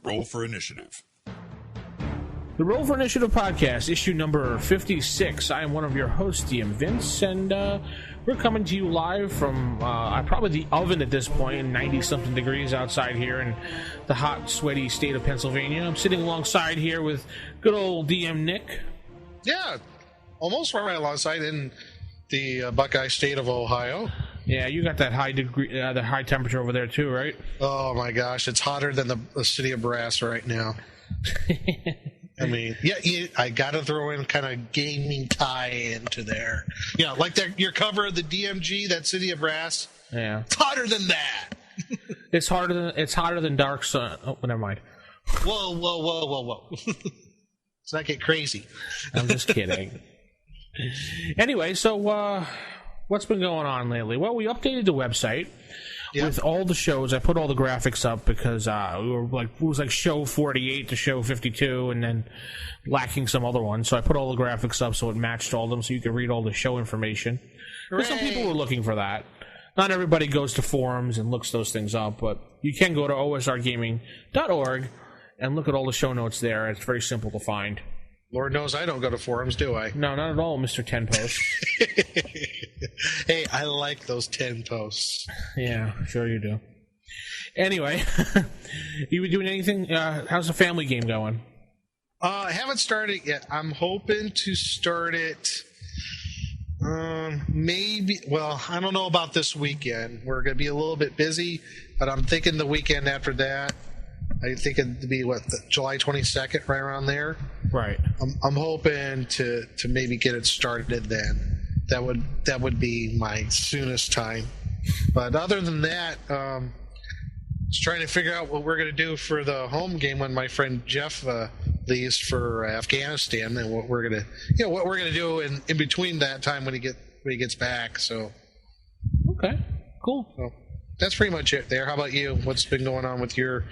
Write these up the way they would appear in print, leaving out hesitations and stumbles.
Roll for Initiative. The Roll for Initiative podcast, issue number 56. I am one of your hosts, DM Vince, and we're coming to you live from probably the oven at this point, 90-something degrees outside here in the hot, sweaty state of Pennsylvania. I'm sitting alongside here with good old DM Nick. Yeah, almost right alongside in the Buckeye state of Ohio. Yeah, you got that high degree, the high temperature over there too, right? Oh my gosh, it's hotter than the city of Brass right now. I mean, yeah, I got to throw in kind of gaming tie into there. Yeah, like your cover of the DMG, that city of Brass. Yeah, it's hotter than that. It's hotter than Dark Sun. Oh, never mind. Whoa. Let's not get crazy. I'm just kidding. Anyway, so what's been going on lately? Well, we updated the website with all the shows. I put all the graphics up because it was like show 48 to show 52, and then lacking some other ones. So I put all the graphics up so it matched all of them, so you could read all the show information. Because some people were looking for that. Not everybody goes to forums and looks those things up, but you can go to osrgaming.org and look at all the show notes there. It's very simple to find. Lord knows I don't go to forums, do I? No, not at all, Mr. 10 Post. Hey, I like those 10 posts. Yeah, sure you do. Anyway, you been doing anything? How's the family game going? I haven't started yet. I'm hoping to start it maybe. Well, I don't know about this weekend. We're going to be a little bit busy, but I'm thinking the weekend after that. I think it'd be July 22nd, right around there. Right. I'm hoping to maybe get it started then. That would be my soonest time. But other than that, just trying to figure out what we're going to do for the home game when my friend Jeff leaves for Afghanistan, and what we're going to do in between that time when he gets back. So. Okay. Cool. So that's pretty much it there. How about you? What's been going on with your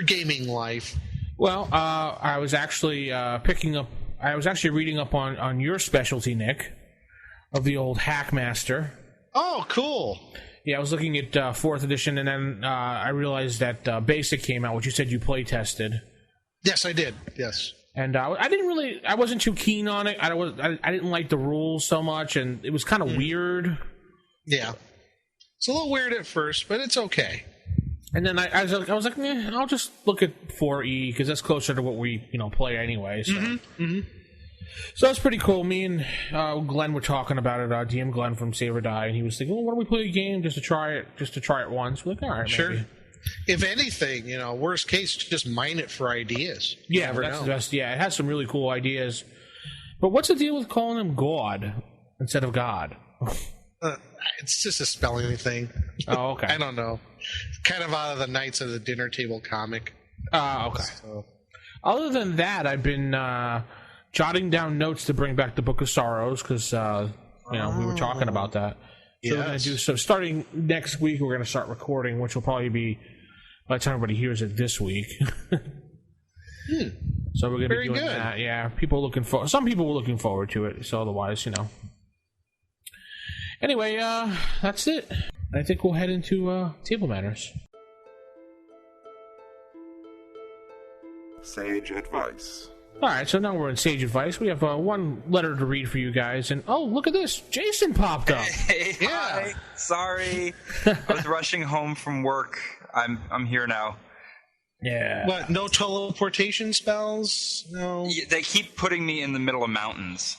gaming life? Well, I was actually reading up on your specialty, Nick, of the old Hackmaster. Oh, cool. Yeah, I was looking at 4th edition, and then I realized that Basic came out, which you said you play tested. Yes, I did. Yes. And I wasn't too keen on it. I didn't like the rules so much, and it was kind of weird. Yeah. It's a little weird at first, but it's okay. And then I was like, I'll just look at 4E because that's closer to what we play anyway. So. So that's pretty cool. Me and Glenn were talking about it. DM Glenn from Save or Die, and he was thinking, "Well, why don't we play a game just to try it once?" We're like, all right, sure. Maybe. If anything, worst case, just mine it for ideas. Yeah, that's the best. Yeah, it has some really cool ideas. But what's the deal with calling him God instead of God? It's just a spelling thing. Oh, okay. I don't know. Kind of out of the Knights of the Dinner Table comic. Okay. So. Other than that, I've been jotting down notes to bring back the Book of Sorrows because we were talking about that. So we're going to do so. Starting next week, we're going to start recording, which will probably be by the time everybody hears it this week. So we're going to be doing that. Yeah, some people were looking forward to it. So otherwise, Anyway, that's it. I think we'll head into Table Matters. Sage Advice. All right, so now we're in Sage Advice. We have one letter to read for you guys, and look at this. Jason popped up. Hey, hi. Sorry. I was rushing home from work. I'm here now. Yeah. What, no teleportation spells? No. Yeah, they keep putting me in the middle of mountains.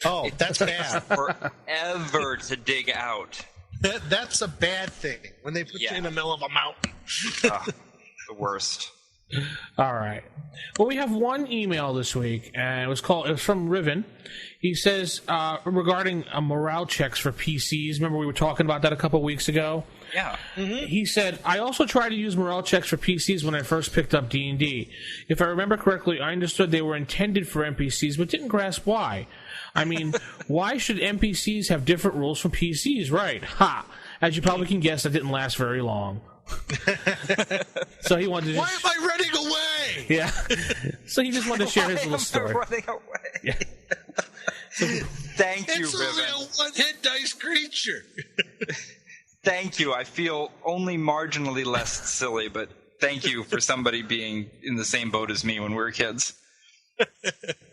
Oh, that's bad. Forever to dig out. That's a bad thing when they put you in the middle of a mountain. The worst. All right. Well, we have one email this week, and it was from Riven. He says regarding morale checks for PCs. Remember we were talking about that a couple weeks ago? Yeah. Mm-hmm. He said, I also tried to use morale checks for PCs when I first picked up D&D. If I remember correctly, I understood they were intended for NPCs, but didn't grasp why. I mean, why should NPCs have different rules from PCs? Right. Ha! As you probably can guess, that didn't last very long. So he wanted to Why am I running away? Yeah. So he just wanted to share his little story. Running away. Yeah. Thank you, It's Riven. only a one-hit dice creature. Thank you. I feel only marginally less silly, but Thank you for somebody being in the same boat as me when we were kids.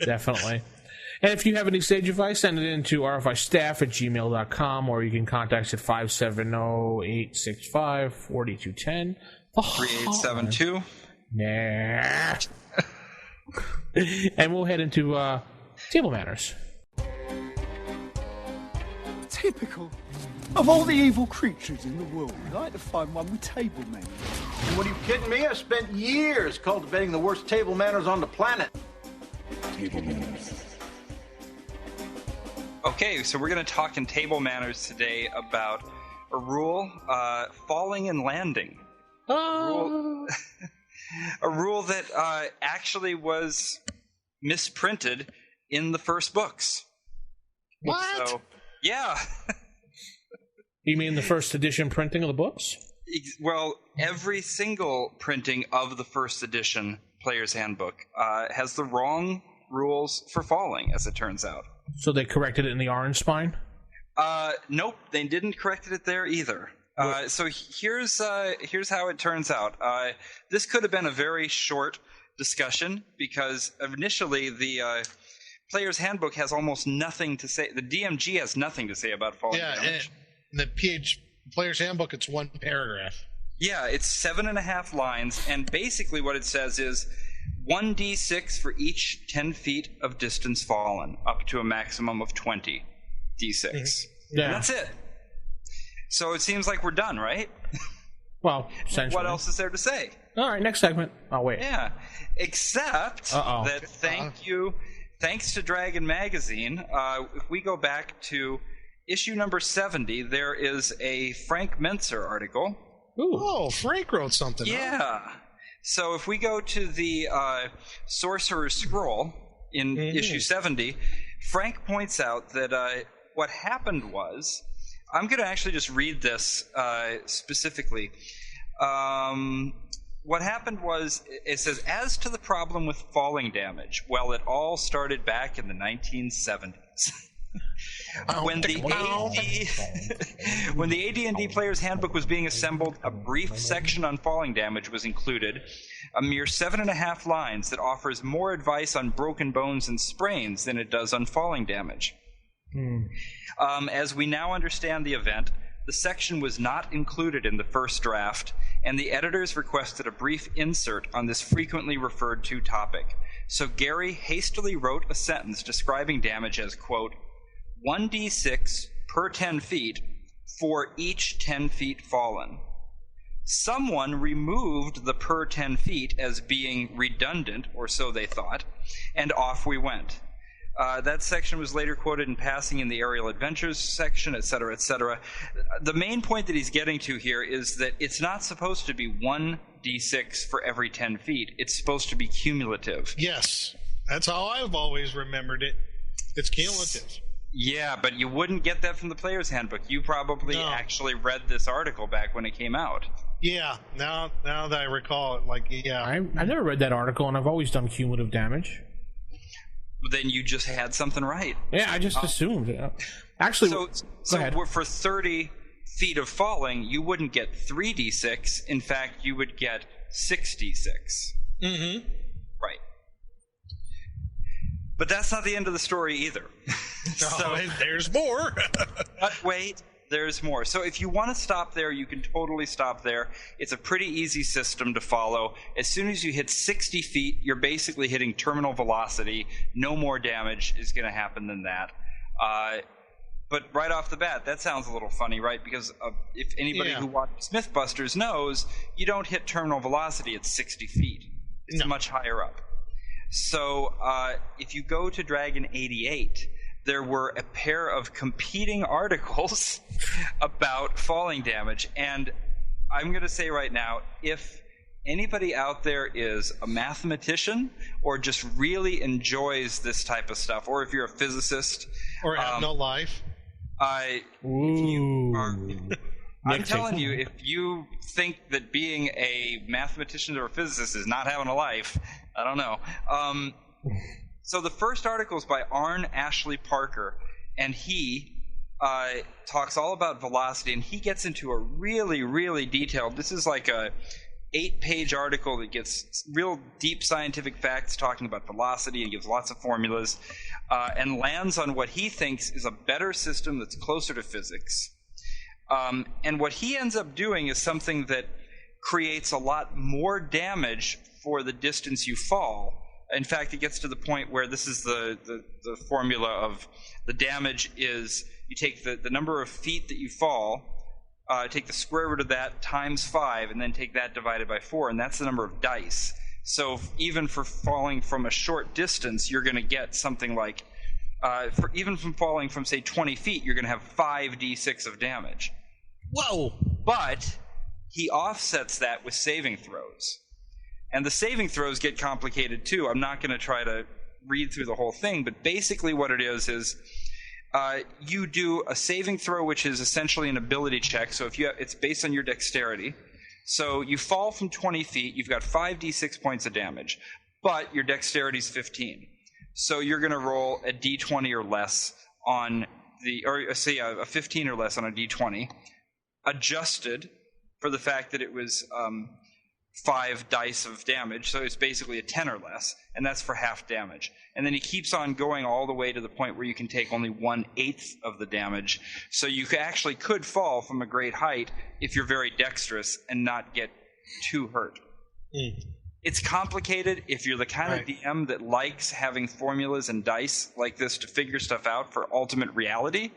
Definitely. And if you have any sage advice, send it in to rfistaff@gmail.com, or you can contact us at 570-865-4210. 3872. Nah. And we'll head into table manners. Typical. Of all the evil creatures in the world, I'd like to find one with table manners. What, are you kidding me? I spent years cultivating the worst table manners on the planet. Table manners. Okay, so we're going to talk in table manners today about a rule, falling and landing. A rule that actually was misprinted in the first books. What? So, yeah. You mean the first edition printing of the books? Well, every single printing of the first edition Player's Handbook has the wrong rules for falling, as it turns out. So they corrected it in the orange spine? Nope, they didn't correct it there either. So here's how it turns out. This could have been a very short discussion because initially the Player's Handbook has almost nothing to say. The DMG has nothing to say about falling damage. In the Player's Handbook, it's one paragraph. Yeah, it's 7.5 lines, and basically what it says is 1d6 for each 10 feet of distance fallen, up to a maximum of 20 d6. Yeah. And that's it. So it seems like we're done, right? Well, essentially. What else is there to say? All right, next segment. Oh, wait. Yeah, except that thanks to Dragon Magazine, if we go back to issue number 70, there is a Frank Mentzer article. Ooh. Oh, Frank wrote something. Yeah. So if we go to the Sorcerer's Scroll in issue 70, Frank points out that what happened was, I'm going to actually just read this specifically. What happened was, it says, as to the problem with falling damage, well, it all started back in the 1970s. When the AD&D Player's Handbook was being assembled, a brief section on falling damage was included, a mere 7.5 lines that offers more advice on broken bones and sprains than it does on falling damage. As we now understand the event, the section was not included in the first draft, and the editors requested a brief insert on this frequently referred to topic. So Gary hastily wrote a sentence describing damage as, quote, 1d6 per 10 feet for each 10 feet fallen. Someone removed the per 10 feet as being redundant, or so they thought, and off we went. That section was later quoted in passing in the Aerial Adventures section, etc., etc. The main point that he's getting to here is that it's not supposed to be 1d6 for every 10 feet. It's supposed to be cumulative. Yes, that's how I've always remembered it. It's cumulative. Yeah, but you wouldn't get that from the Player's Handbook. You probably actually read this article back when it came out. Yeah, now that I recall it, I've never read that article, and I've always done cumulative damage. Then you just had something right. Yeah, I just assumed. Actually, so for 30 feet of falling, you wouldn't get 3d6. In fact, you would get 6d6. Mm-hmm. Right. But that's not the end of the story either. So there's more. But wait, there's more. So if you want to stop there, you can totally stop there. It's a pretty easy system to follow. As soon as you hit 60 feet, you're basically hitting terminal velocity. No more damage is going to happen than that. But right off the bat, that sounds a little funny, right? Because if anybody who watches Mythbusters knows, you don't hit terminal velocity at 60 feet. It's much higher up. So if you go to Dragon 88, there were a pair of competing articles about falling damage. And I'm going to say right now, if anybody out there is a mathematician or just really enjoys this type of stuff, or if you're a physicist or have no life, I'm telling you, if you think that being a mathematician or a physicist is not having a life, I don't know. So the first article is by Arne Ashley Parker, and he talks all about velocity, and he gets into a really, really detailed, this is like a 8-page article that gets real deep scientific facts talking about velocity and gives lots of formulas, and lands on what he thinks is a better system that's closer to physics. And what he ends up doing is something that creates a lot more damage for the distance you fall. In fact, it gets to the point where this is the formula of the damage is you take the number of feet that you fall, take the square root of that times 5, and then take that divided by 4, and that's the number of dice. So even for falling from a short distance, you're going to get something like, even from falling from, say, 20 feet, you're going to have 5d6 of damage. Whoa! But he offsets that with saving throws. And the saving throws get complicated too. I'm not going to try to read through the whole thing, but basically what it is you do a saving throw, which is essentially an ability check. So it's based on your dexterity. So you fall from 20 feet, you've got 5d6 points of damage, but your dexterity is 15. So you're going to roll a d20 or less on a 15 or less on a d20, adjusted for the fact that it was 5 dice of damage, so it's basically a 10 or less, and that's for half damage. And then he keeps on going all the way to the point where you can take only 1/8 of the damage, so you actually could fall from a great height if you're very dexterous and not get too hurt. It's complicated. If you're the kind of DM that likes having formulas and dice like this to figure stuff out for ultimate reality,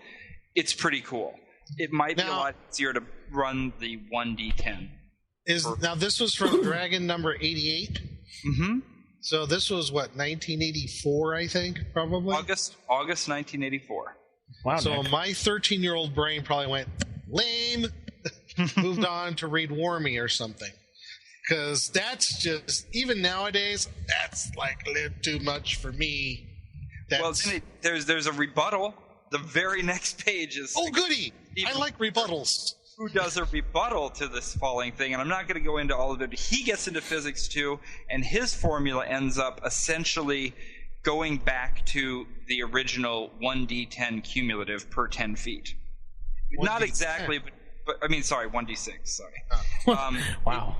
it's pretty cool. It might be a lot easier to run the 1d10. Now this was from Dragon number 88? Mm-hmm. So this was, 1984, I think, probably? August 1984. Wow. So Nick. my 13-year-old brain probably went, lame, moved on to read Wormy or something. Because that's just, even nowadays, that's like a little too much for me. There's a rebuttal. The very next page is... Oh, goody! I like rebuttals. Who does a rebuttal to this falling thing, and I'm not going to go into all of it. He gets into physics too, and his formula ends up essentially going back to the original 1d10 cumulative per 10 feet. 1D10. Not exactly, but I mean, sorry, 1d6, sorry. Wow.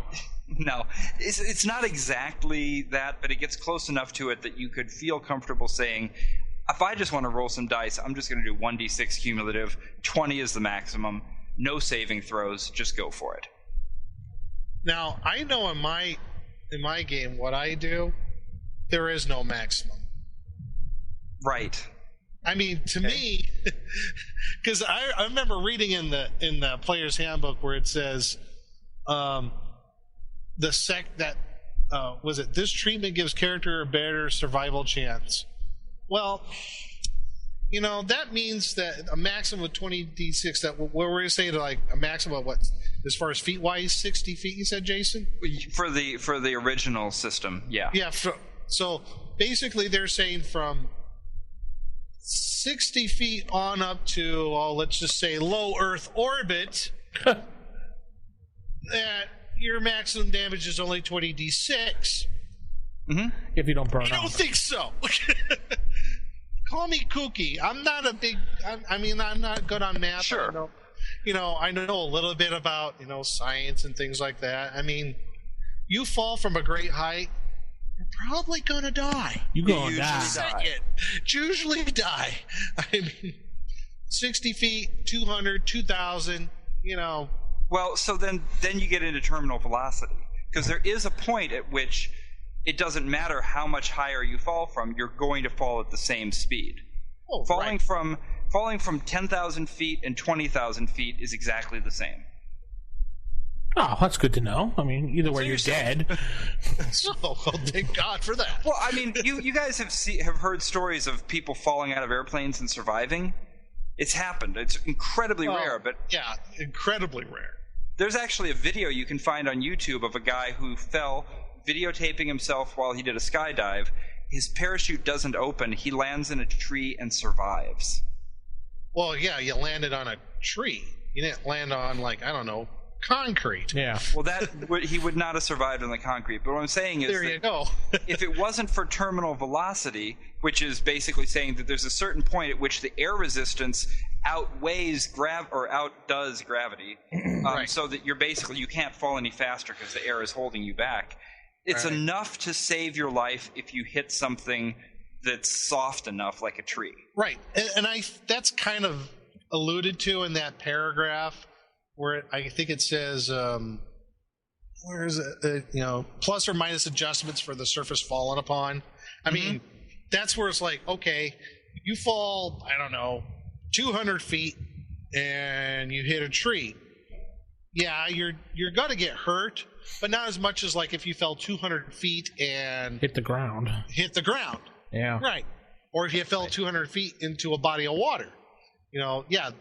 No, it's not exactly that, but it gets close enough to it that you could feel comfortable saying, if I just want to roll some dice, I'm just going to do 1d6 cumulative, 20 is the maximum. No saving throws, just go for it. Now, I know in my game what I do, there is no maximum. Right. I mean, to me, because I remember reading in the player's handbook where it says, this treatment gives character a better survival chance. Well, that means that a maximum of 20d6, that what we're going to say to like a maximum of what, as far as feet wise, 60 feet, you said, Jason? For the original system, yeah. Yeah, so basically they're saying from 60 feet on up to, let's just say low Earth orbit, that your maximum damage is only 20d6. Mm-hmm. If you don't burn I out. don't think so. Call me kooky. I'm not a big. I'm not good on math. Sure. I know a little bit about science and things like that. I mean, you fall from a great height, you're probably gonna die. You're gonna die. Usually die. I mean, 60 feet, 200, 2,000. Well, so then you get into terminal velocity, because there is a point at which it doesn't matter how much higher you fall from, you're going to fall at the same speed. Oh, falling from 10,000 feet and 20,000 feet is exactly the same. Oh, that's good to know. I mean, either way, you're dead. Well, thank God for that. Well, I mean, you guys have heard stories of people falling out of airplanes and surviving. It's happened. It's incredibly rare, but yeah, incredibly rare. There's actually a video you can find on YouTube of a guy who fell, videotaping himself while he did a skydive. His parachute doesn't open. He lands in a tree and survives. Well, yeah, you landed on a tree. You didn't land on, concrete. Yeah. Well, he would not have survived on the concrete. But what I'm saying is, there you go. if it wasn't for terminal velocity, which is basically saying that there's a certain point at which the air resistance outdoes gravity, Right. so that you can't fall any faster because the air is holding you back. It's Right. enough to save your life if you hit something that's soft enough, like a tree. Right, and that's kind of alluded to in that paragraph where I think it says, where is it? Plus or minus adjustments for the surface fallen upon. I mean, that's where it's like, okay, you fall, I don't know, 200 feet and you hit a tree. Yeah, you're gonna get hurt, but not as much as like if you fell 200 feet and Hit the ground. Yeah. Right. Or if you fell 200 feet into a body of water.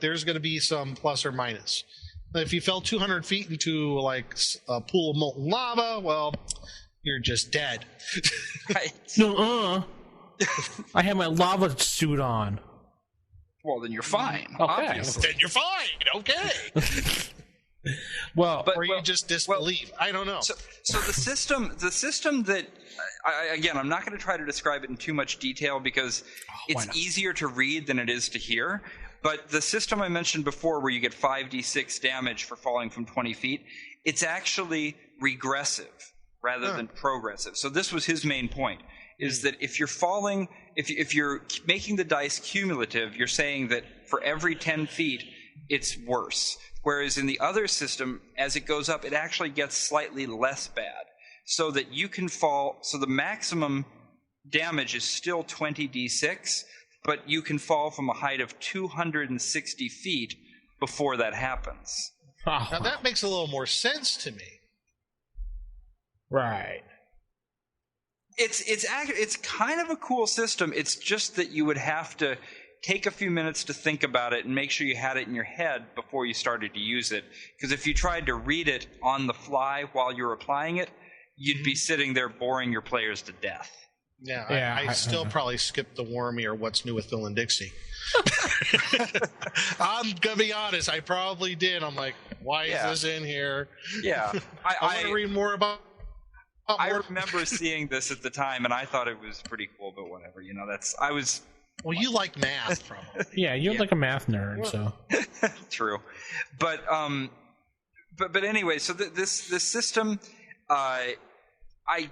There's going to be some plus or minus. If you fell 200 feet into like a pool of molten lava, well, you're just dead. Right. I have my lava suit on. Well, then you're fine. Okay. Obviously. Then you're fine. Okay. Well, Or you just disbelieve. I don't know. So the system that I'm not going to try to describe it in too much detail because it's easier to read than it is to hear. But the system I mentioned before, where you get 5d6 damage for falling from 20 feet, it's actually regressive rather than progressive. So this was his main point: is that if you're falling, if you're making the dice cumulative, you're saying that for every 10 feet, it's worse. Whereas in the other system, as it goes up, it actually gets slightly less bad. So that you can fall, so the maximum damage is still 20d6, but you can fall from a height of 260 feet before that happens. Now that makes a little more sense to me. Right. It's kind of a cool system. It's just that you would have to take a few minutes to think about it and make sure you had it in your head before you started to use it. Because if you tried to read it on the fly while you're applying it, you'd be sitting there boring your players to death. Yeah, I still probably skipped the Wormy or What's New with Phil and Dixie. I'm gonna be honest, I probably did. I'm like, why is this in here? Yeah, I want to read more about. I remember seeing this at the time, and I thought it was pretty cool. But whatever, Well, you like math, probably. Yeah, you're like a math nerd, so. True, but anyway, so this system, I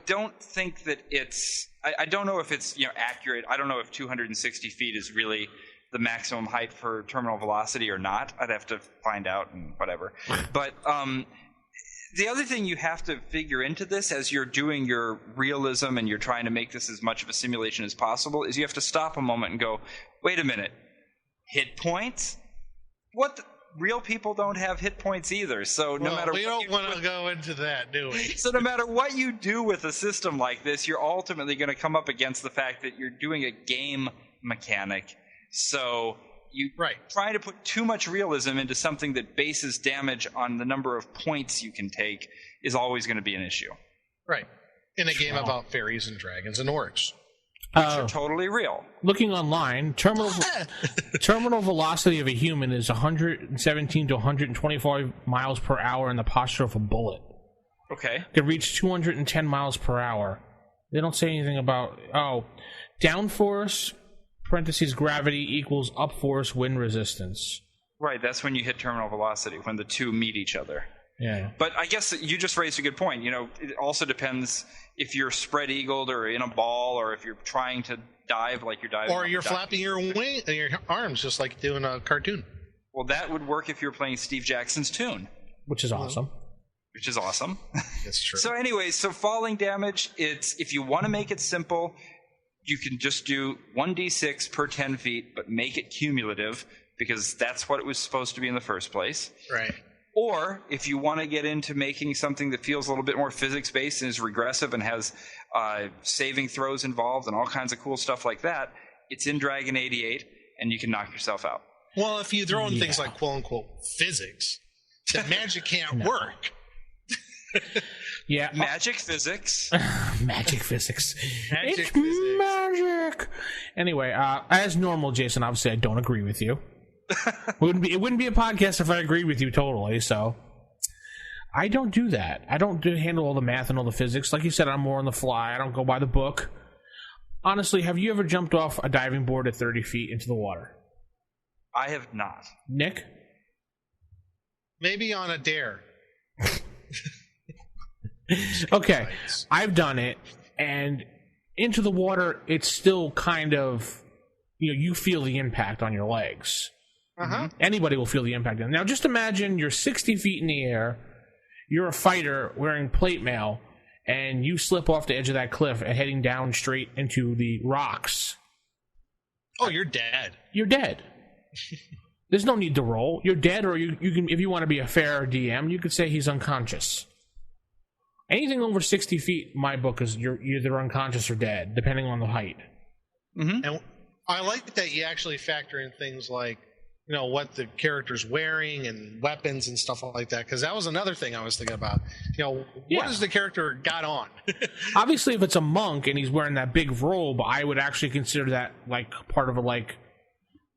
don't think that it's. I don't know if it's accurate. I don't know if 260 feet is really the maximum height for terminal velocity or not. I'd have to find out and whatever. But the other thing you have to figure into this as you're doing your realism and you're trying to make this as much of a simulation as possible is you have to stop a moment and go, wait a minute, hit points? Real people don't have hit points either. So no matter we don't want to go into that, do we? So no matter what you do with a system like this, you're ultimately going to come up against the fact that you're doing a game mechanic. So trying to put too much realism into something that bases damage on the number of points you can take is always going to be an issue. Right. In a game about fairies and dragons and orcs. Which are totally real. Looking online, terminal velocity of a human is 117 to 125 miles per hour in the posture of a bullet. Okay. It can reach 210 miles per hour. They don't say anything about... downforce, parentheses, gravity equals upforce, wind resistance. Right, that's when you hit terminal velocity, when the two meet each other. Yeah. But I guess you just raised a good point. It also depends if you're spread-eagled or in a ball or if you're trying to dive like you're diving. Or you're flapping your wing and your arms just like doing a cartoon. Well, that would work if you're playing Steve Jackson's tune. Which is awesome. That's true. So anyway, falling damage, if you want to make it simple, you can just do 1d6 per 10 feet, but make it cumulative because that's what it was supposed to be in the first place. Right. Or if you want to get into making something that feels a little bit more physics-based and is regressive and has saving throws involved and all kinds of cool stuff like that, it's in Dragon 88, and you can knock yourself out. Well, if you throw in things like quote-unquote physics, then magic can't work. Yeah. Magic physics. Magic physics. Magic It's physics. magic. Anyway, as normal, Jason, obviously I don't agree with you. It wouldn't be a podcast if I agreed with you totally, so I don't do that. I don't handle all the math and all the physics. Like you said, I'm more on the fly. I don't go by the book. Honestly, have you ever jumped off a diving board at 30 feet into the water? I have not. Nick? Maybe on a dare. Okay, I've done it, and into the water, it's still kind of, you feel the impact on your legs. Anybody will feel the impact. Now, just imagine you're 60 feet in the air, you're a fighter wearing plate mail, and you slip off the edge of that cliff and heading down straight into the rocks. Oh, you're dead. You're dead. There's no need to roll. You're dead, or you can, if you want to be a fair DM, you could say he's unconscious. Anything over 60 feet, my book is you're either unconscious or dead, depending on the height. And I like that you actually factor in things like, what the character's wearing and weapons and stuff like that, because that was another thing I was thinking about. What has the character got on? Obviously, if it's a monk and he's wearing that big robe, I would actually consider that like part of a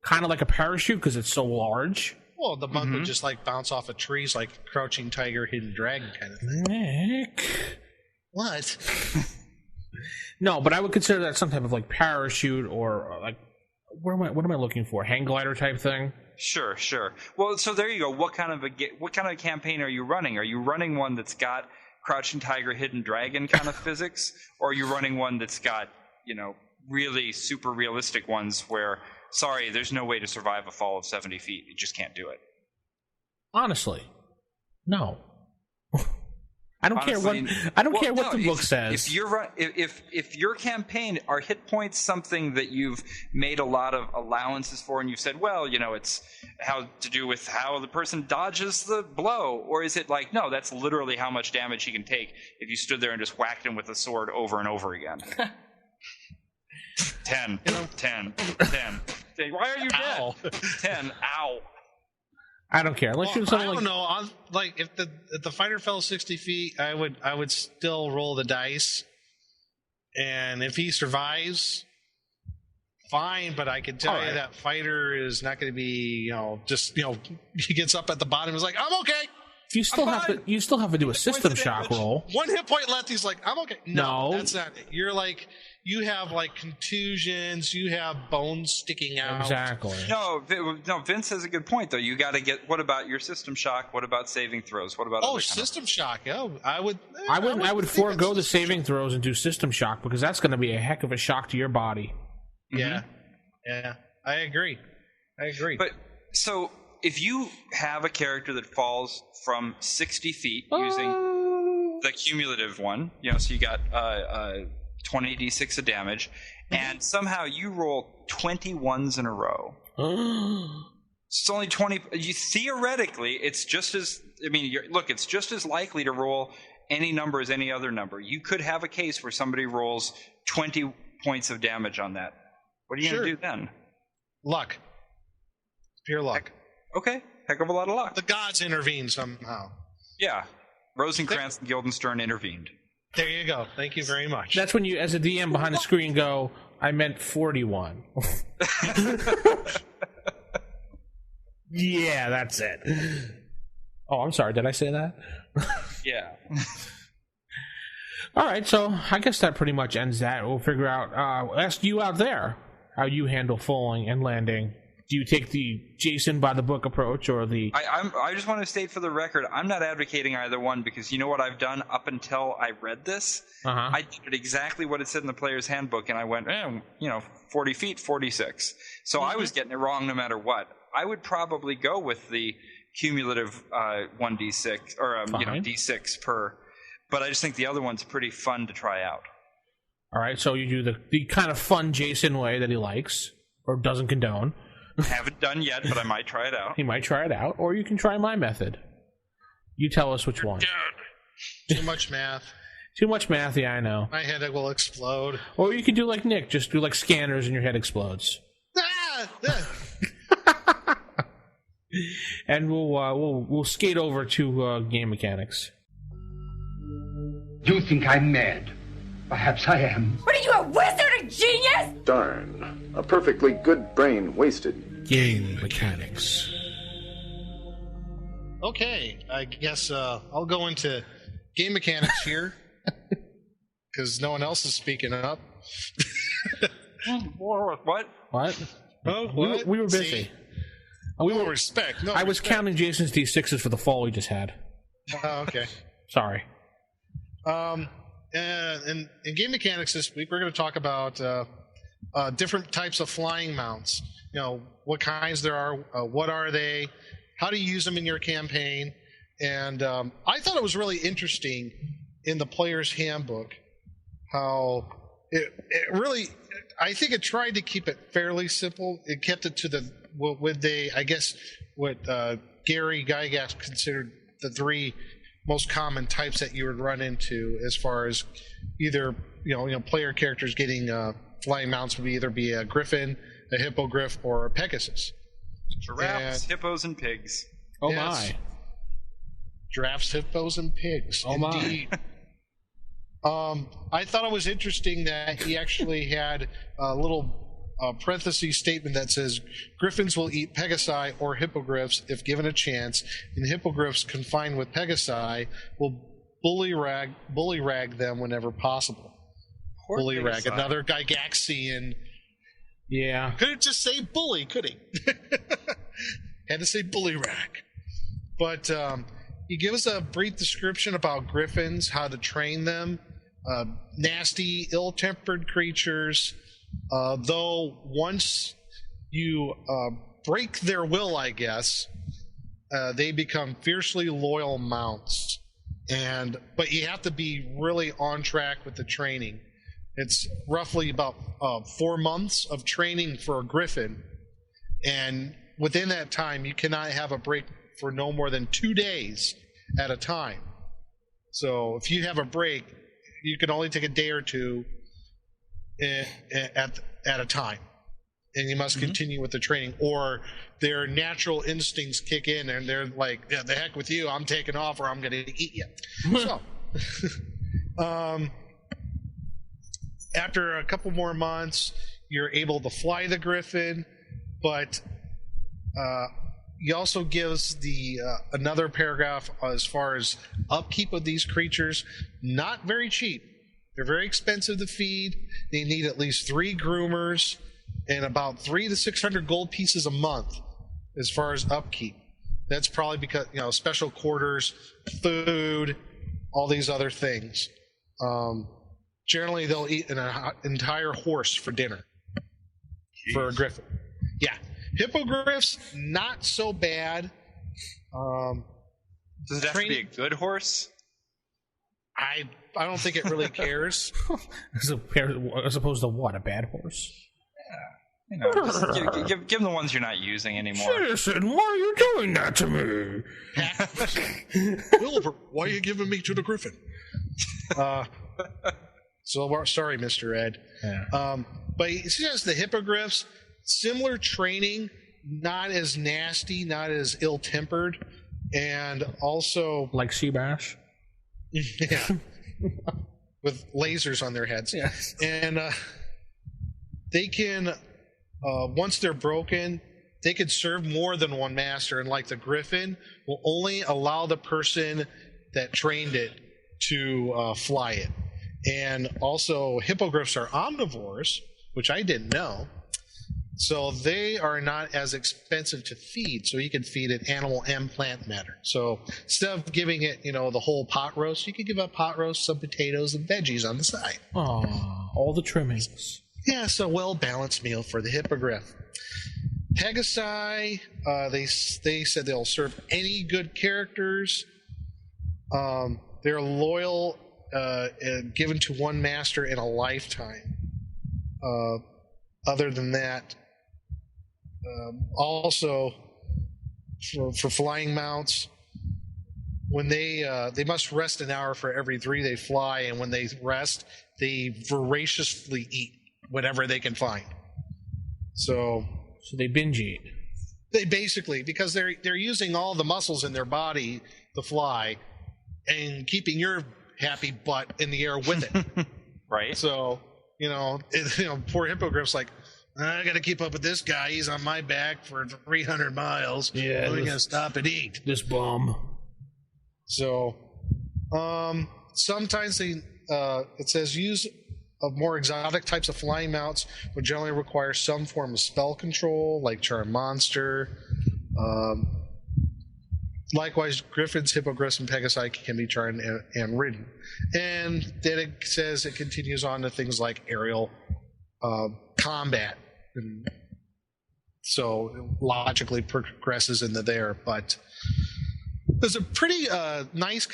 kind of like a parachute because it's so large. Well, the monk would just bounce off of trees like Crouching Tiger, Hidden Dragon kind of thing. Nick. What? No, but I would consider that some type of parachute or what am I looking for? Hang glider type thing? Sure. Well, so there you go. What kind of campaign are you running? Are you running one that's got Crouching Tiger, Hidden Dragon kind of physics, or are you running one that's got really super realistic ones where, sorry, there's no way to survive a fall of 70 feet. You just can't do it. Honestly, no. I don't care what the book says. If your campaign are hit points something that you've made a lot of allowances for, and you've said, well, it's how to do with how the person dodges the blow, or is it no, that's literally how much damage he can take if you stood there and just whacked him with a sword over and over again. 10. Why are you Ow. dead? 10. Ow. I don't care. Let's do something I don't know. If the fighter fell 60 feet, I would still roll the dice, and if he survives, fine. But I can tell you that fighter is not going to be, he gets up at the bottom and is like, I'm okay. You still have to do a system shock roll. One hit point left. He's like, I'm okay. No, that's not it. You're you have contusions. You have bones sticking out. Exactly. No, Vince has a good point though. You got to get. What about your system shock? What about saving throws? What about system shock? Oh, I would forego the saving throws and do system shock because that's going to be a heck of a shock to your body. Yeah, I agree. But so if you have a character that falls from 60 feet using the cumulative one, so you got 20d6 of damage, and somehow you roll 21s in a row. It's only 20. Theoretically, it's just as. It's just as likely to roll any number as any other number. You could have a case where somebody rolls 20 points of damage on that. What are you going to do then? Luck. Pure luck. Okay. Heck of a lot of luck. The gods intervened somehow. Yeah. Rosencrantz and Guildenstern intervened. There you go. Thank you very much. That's when you, as a DM behind the screen, go, I meant 41. Yeah, that's it. Oh, I'm sorry. Did I say that? Yeah. All right, so I guess that pretty much ends that. We'll figure out, ask you out there how you handle falling and landing. Do you take the Jason by the book approach or the... I just want to state for the record, I'm not advocating either one because you know what I've done up until I read this? I did exactly what it said in the player's handbook, and I went, 40 feet, 46. So I was getting it wrong no matter what. I would probably go with the cumulative 1d6, or d6 per... But I just think the other one's pretty fun to try out. All right, so you do the kind of fun Jason way that he likes, or doesn't condone. Haven't done yet, but I might try it out. He might try it out, or you can try my method. You tell us which one. Too much math. Too much math, yeah, I know. My head will explode. Or you can do like Nick, just do like scanners and your head explodes. And we'll skate over to game mechanics. You think I'm mad? Perhaps I am. What are you, a wizard, a genius? Darn. A perfectly good brain wasted. Game mechanics. Okay, I guess I'll go into game mechanics here. Because no one else is speaking up. What? What? Oh, what? We were busy. See? No respect. No I was respect. counting Jason's D6s for the fall we just had. Oh, okay. Sorry. And in game mechanics this week, we're going to talk about different types of flying mounts. You know, what kinds there are, what are they, how to use them in your campaign. And I thought it was really interesting in the player's handbook how it really, I think it tried to keep it fairly simple. It kept it to what Gary Gygax considered the three most common types that you would run into as far as either player characters getting flying mounts would either be a griffin, a hippogriff, or a pegasus. Giraffes, hippos, and pigs. Oh Yes. my. Giraffes, hippos, and pigs. Oh Indeed. I thought it was interesting that he actually had a little parenthesis statement that says griffins will eat pegasi or hippogriffs if given a chance, and hippogriffs confined with pegasi will bully rag them whenever possible. Poor Bully rag, Pegasi. another Gygaxian. Yeah. Couldn't just say bully, could he? Had to say bully rag. But he gives a brief description about griffins, how to train them. Nasty, ill-tempered creatures. Though once you break their will, I guess, they become fiercely loyal mounts. But you have to be really on track with the training. It's roughly about 4 months of training for a griffin, and within that time, you cannot have a break for no more than 2 days at a time. So if you have a break, you can only take a day or two at a time, and you must continue with the training, or their natural instincts kick in, and they're like, "Yeah, the heck with you! I'm taking off, or I'm going to eat you." So, after a couple more months, you're able to fly the griffin, but he also gives another paragraph as far as upkeep of these creatures. Not very cheap. They're very expensive to feed. They need at least 3 groomers and about 300 to 600 gold pieces a month as far as upkeep. That's probably because, special quarters, food, all these other things. Generally, they'll eat an entire horse for dinner. Jeez. For a griffin. Yeah. Hippogriffs, not so bad. Does it have to be a good horse? I don't think it really cares. As opposed to what? A bad horse? Yeah. Just give them the ones you're not using anymore. Citizen, why are you doing that to me? Wilbur, why are you giving me to the griffin? So sorry, Mr. Ed. Yeah. But he says the hippogriffs, similar training, not as nasty, not as ill-tempered, and also like Seabash. Yeah, with lasers on their heads. Yes. And they can, once they're broken, they could serve more than one master, and like the griffin, will only allow the person that trained it to fly it. And also, hippogriffs are omnivores, which I didn't know. So they are not as expensive to feed, so you can feed it animal and plant matter. So instead of giving it, the whole pot roast, you can give up pot roast, some potatoes, and veggies on the side. Aww, all the trimmings. Yeah, it's a well-balanced meal for the hippogriff. Pegasi, they said they'll serve any good characters. They're loyal, given to one master in a lifetime. Other than that, also for flying mounts, when they must rest an hour for every 3 they fly, and when they rest, they voraciously eat whatever they can find. So they binge eat. They basically, because they're using all the muscles in their body to fly, and keeping your happy butt in the air with it. Right. So poor hippogriff's like, I got to keep up with this guy. He's on my back for 300 miles. Yeah, we got to stop and eat. This bum. So, sometimes it says use of more exotic types of flying mounts would generally require some form of spell control, like Charm Monster, Likewise, griffins, hippogriffs, and pegasi can be charmed and ridden. And then it says it continues on to things like aerial combat. And so logically progresses into there. But there's a pretty nice,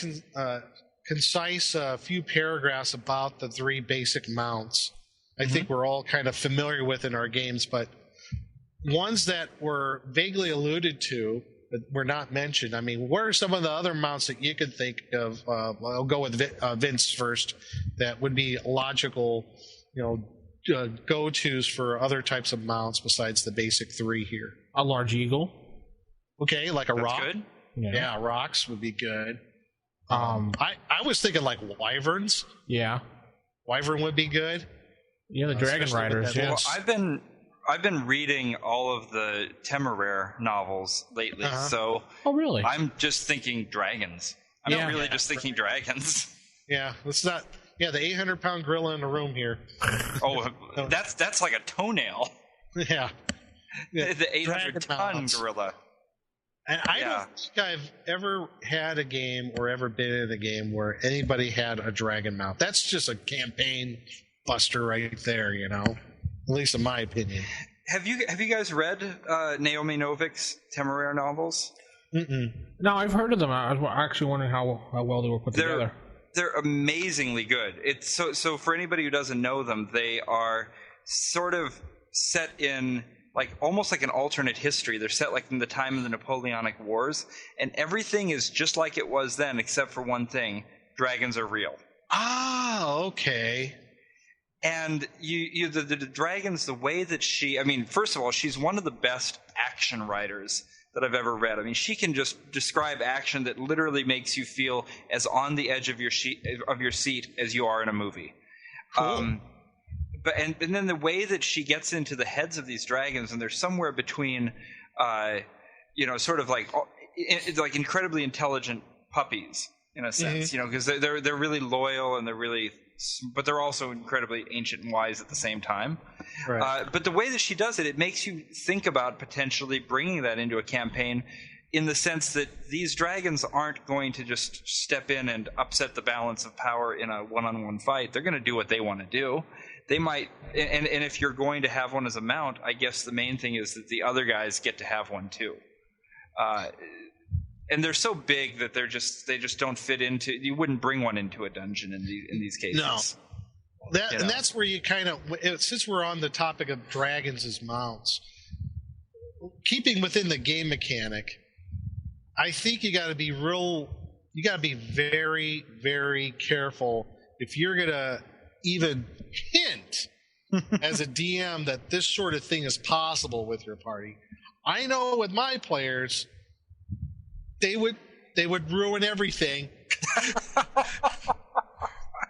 concise few paragraphs about the 3 basic mounts. I think we're all kind of familiar with in our games, but ones that were vaguely alluded to that were not mentioned. I mean, what are some of the other mounts that you could think of? I'll go with Vince first. That would be logical, go-tos for other types of mounts besides the basic 3 here. A large eagle. Okay, like a That's rock. good. Yeah, rocks would be good. I was thinking like wyverns. Yeah. Wyvern would be good. Yeah, the Dragon Riders. Yeah. Well, I've been reading all of the Temeraire novels lately, so Oh, really? I'm just thinking dragons. I'm not really just thinking dragons. Yeah, it's not. Yeah, the 800-pound gorilla in the room here. Oh, that's like a toenail. Yeah. The 800-ton gorilla. And I don't think I've ever had a game or ever been in a game where anybody had a dragon mount. That's just a campaign buster right there, At least in my opinion. Have you guys read Naomi Novik's Temeraire novels? Mm-mm. No, I've heard of them. I was actually wondering how well they were put together. They're amazingly good. It's so for anybody who doesn't know them, they are sort of set in like almost like an alternate history. They're set like in the time of the Napoleonic Wars, and everything is just like it was then, except for one thing: dragons are real. Ah, okay. And the dragons, the way that first of all, she's one of the best action writers that I've ever read. I mean, she can just describe action that literally makes you feel as on the edge of your seat as you are in a movie. Cool. And then the way that she gets into the heads of these dragons, and they're somewhere between, sort of like incredibly intelligent puppies in a sense, because they're really loyal and but they're also incredibly ancient and wise at the same time. Right. But the way that she does it, it makes you think about potentially bringing that into a campaign, in the sense that these dragons aren't going to just step in and upset the balance of power in a one-on-one fight. They're going to do what they want to do. They might, and if you're going to have one as a mount, I guess the main thing is that the other guys get to have one too. And they're so big that they just don't fit into. You wouldn't bring one into a dungeon in these cases. No, and that's where you kind of, since we're on the topic of dragons as mounts, keeping within the game mechanic, I think you got to be very, very careful if you're gonna even hint as a DM that this sort of thing is possible with your party. I know with my players, they would ruin everything.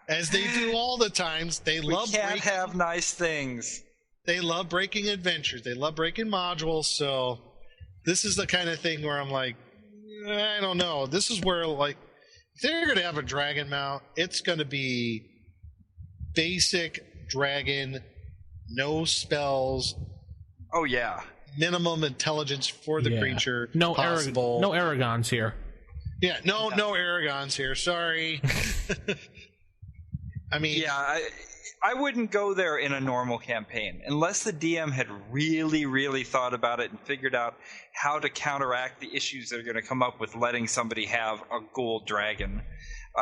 As they do all the times. We can't have nice things. They love breaking adventures. They love breaking modules. So this is the kind of thing where I'm like, I don't know. This is where, like, if they're going to have a dragon mount, it's going to be basic dragon, no spells. Oh, yeah. Minimum intelligence for the creature. No possible. No Aragons here. Yeah, no Aragons here. Sorry. I mean, yeah, I wouldn't go there in a normal campaign unless the DM had really, really thought about it and figured out how to counteract the issues that are going to come up with letting somebody have a gold dragon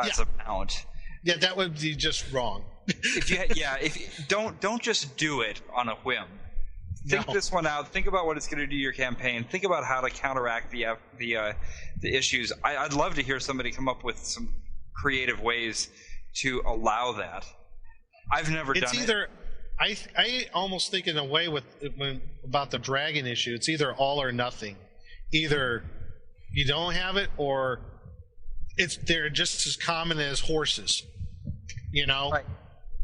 as a mount. Yeah, that would be just wrong. Don't just do it on a whim. Think this one out. Think about what it's going to do to your campaign. Think about how to counteract the issues. I'd love to hear somebody come up with some creative ways to allow that. I've never done it. I almost think in a way about the dragon issue, it's either all or nothing. Either you don't have it, or they're just as common as horses. You know?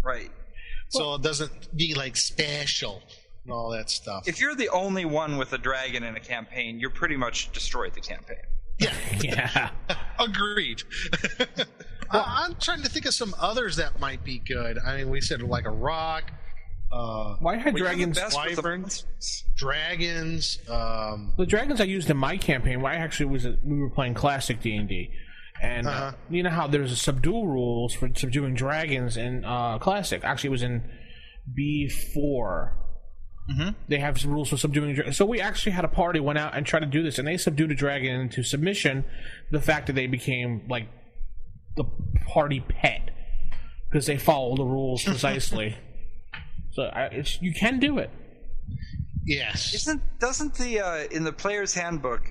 Right. So it doesn't be like special and all that stuff. If you're the only one with a dragon in a campaign, you're pretty much destroyed the campaign. Yeah. Agreed. I'm trying to think of some others that might be good. I mean, we said like a rock. Why had dragons? Wyverns, dragons. The dragons I used in my campaign. We were playing classic D&D, and you know how there's a subdue rules for subduing dragons in classic. Actually, it was in B4. Mm-hmm. They have some rules for subduing dragons. So we actually had a party went out and tried to do this, and they subdued a dragon into submission. The fact that they became like the party pet because they follow the rules precisely. So you can do it. Yes. Doesn't the in the player's handbook?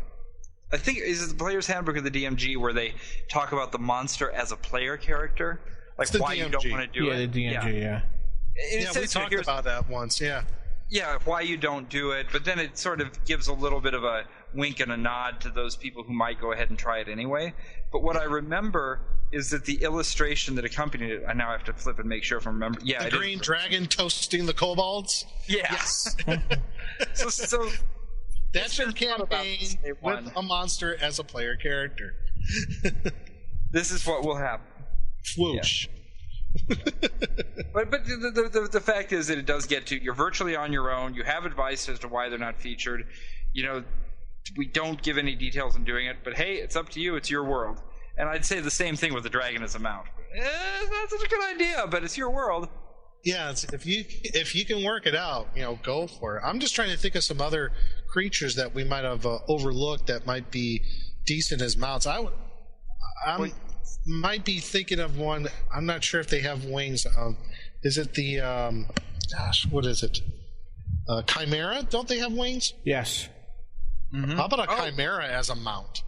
I think is it the player's handbook of the DMG where they talk about the monster as a player character, like why you don't want to do it. Yeah, the DMG. Yeah. We talked about that once. Yeah. Yeah, why you don't do it, but then it sort of gives a little bit of a wink and a nod to those people who might go ahead and try it anyway. But what I remember is that the illustration that accompanied it, I now have to flip and make sure if I remember. Yeah, the green dragon toasting the kobolds? Yeah. Yes. so that's your campaign with a monster as a player character. This is what will happen. Whoosh. Yeah. But the fact is that it does get to you're virtually on your own. You have advice as to why they're not featured. You know, we don't give any details in doing it, but hey, it's up to you. It's your world. And I'd say the same thing with the dragon as a mount. It's not such a good idea, but it's your world. Yeah, if you can work it out, go for it. I'm just trying to think of some other creatures that we might have overlooked that might be decent as mounts. Might be thinking of one. I'm not sure if they have wings. Is it the what is it? Chimera? Don't they have wings? Yes. Mm-hmm. How about a chimera as a mount?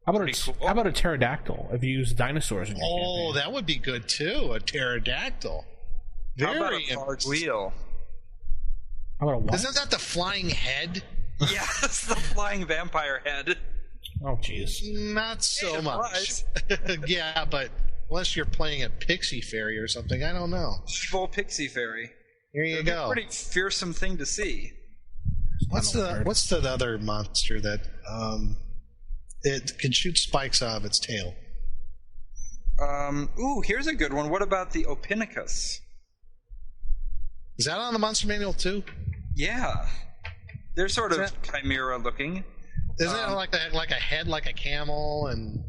How about a pterodactyl? If you use dinosaurs in your campaign? That would be good too. A pterodactyl. How about a gargoyle? How about a what? Isn't that the flying head? Yeah, it's the flying vampire head. Oh, jeez. Not so much. Yeah, but unless you're playing a pixie fairy or something, I don't know. Full pixie fairy. Here you go. Pretty fearsome thing to see. What's the other monster that it can shoot spikes out of its tail? Here's a good one. What about the Opinicus? Is that on the monster manual too? Yeah, they're sort of chimera looking. Isn't it like a head, like a camel, and?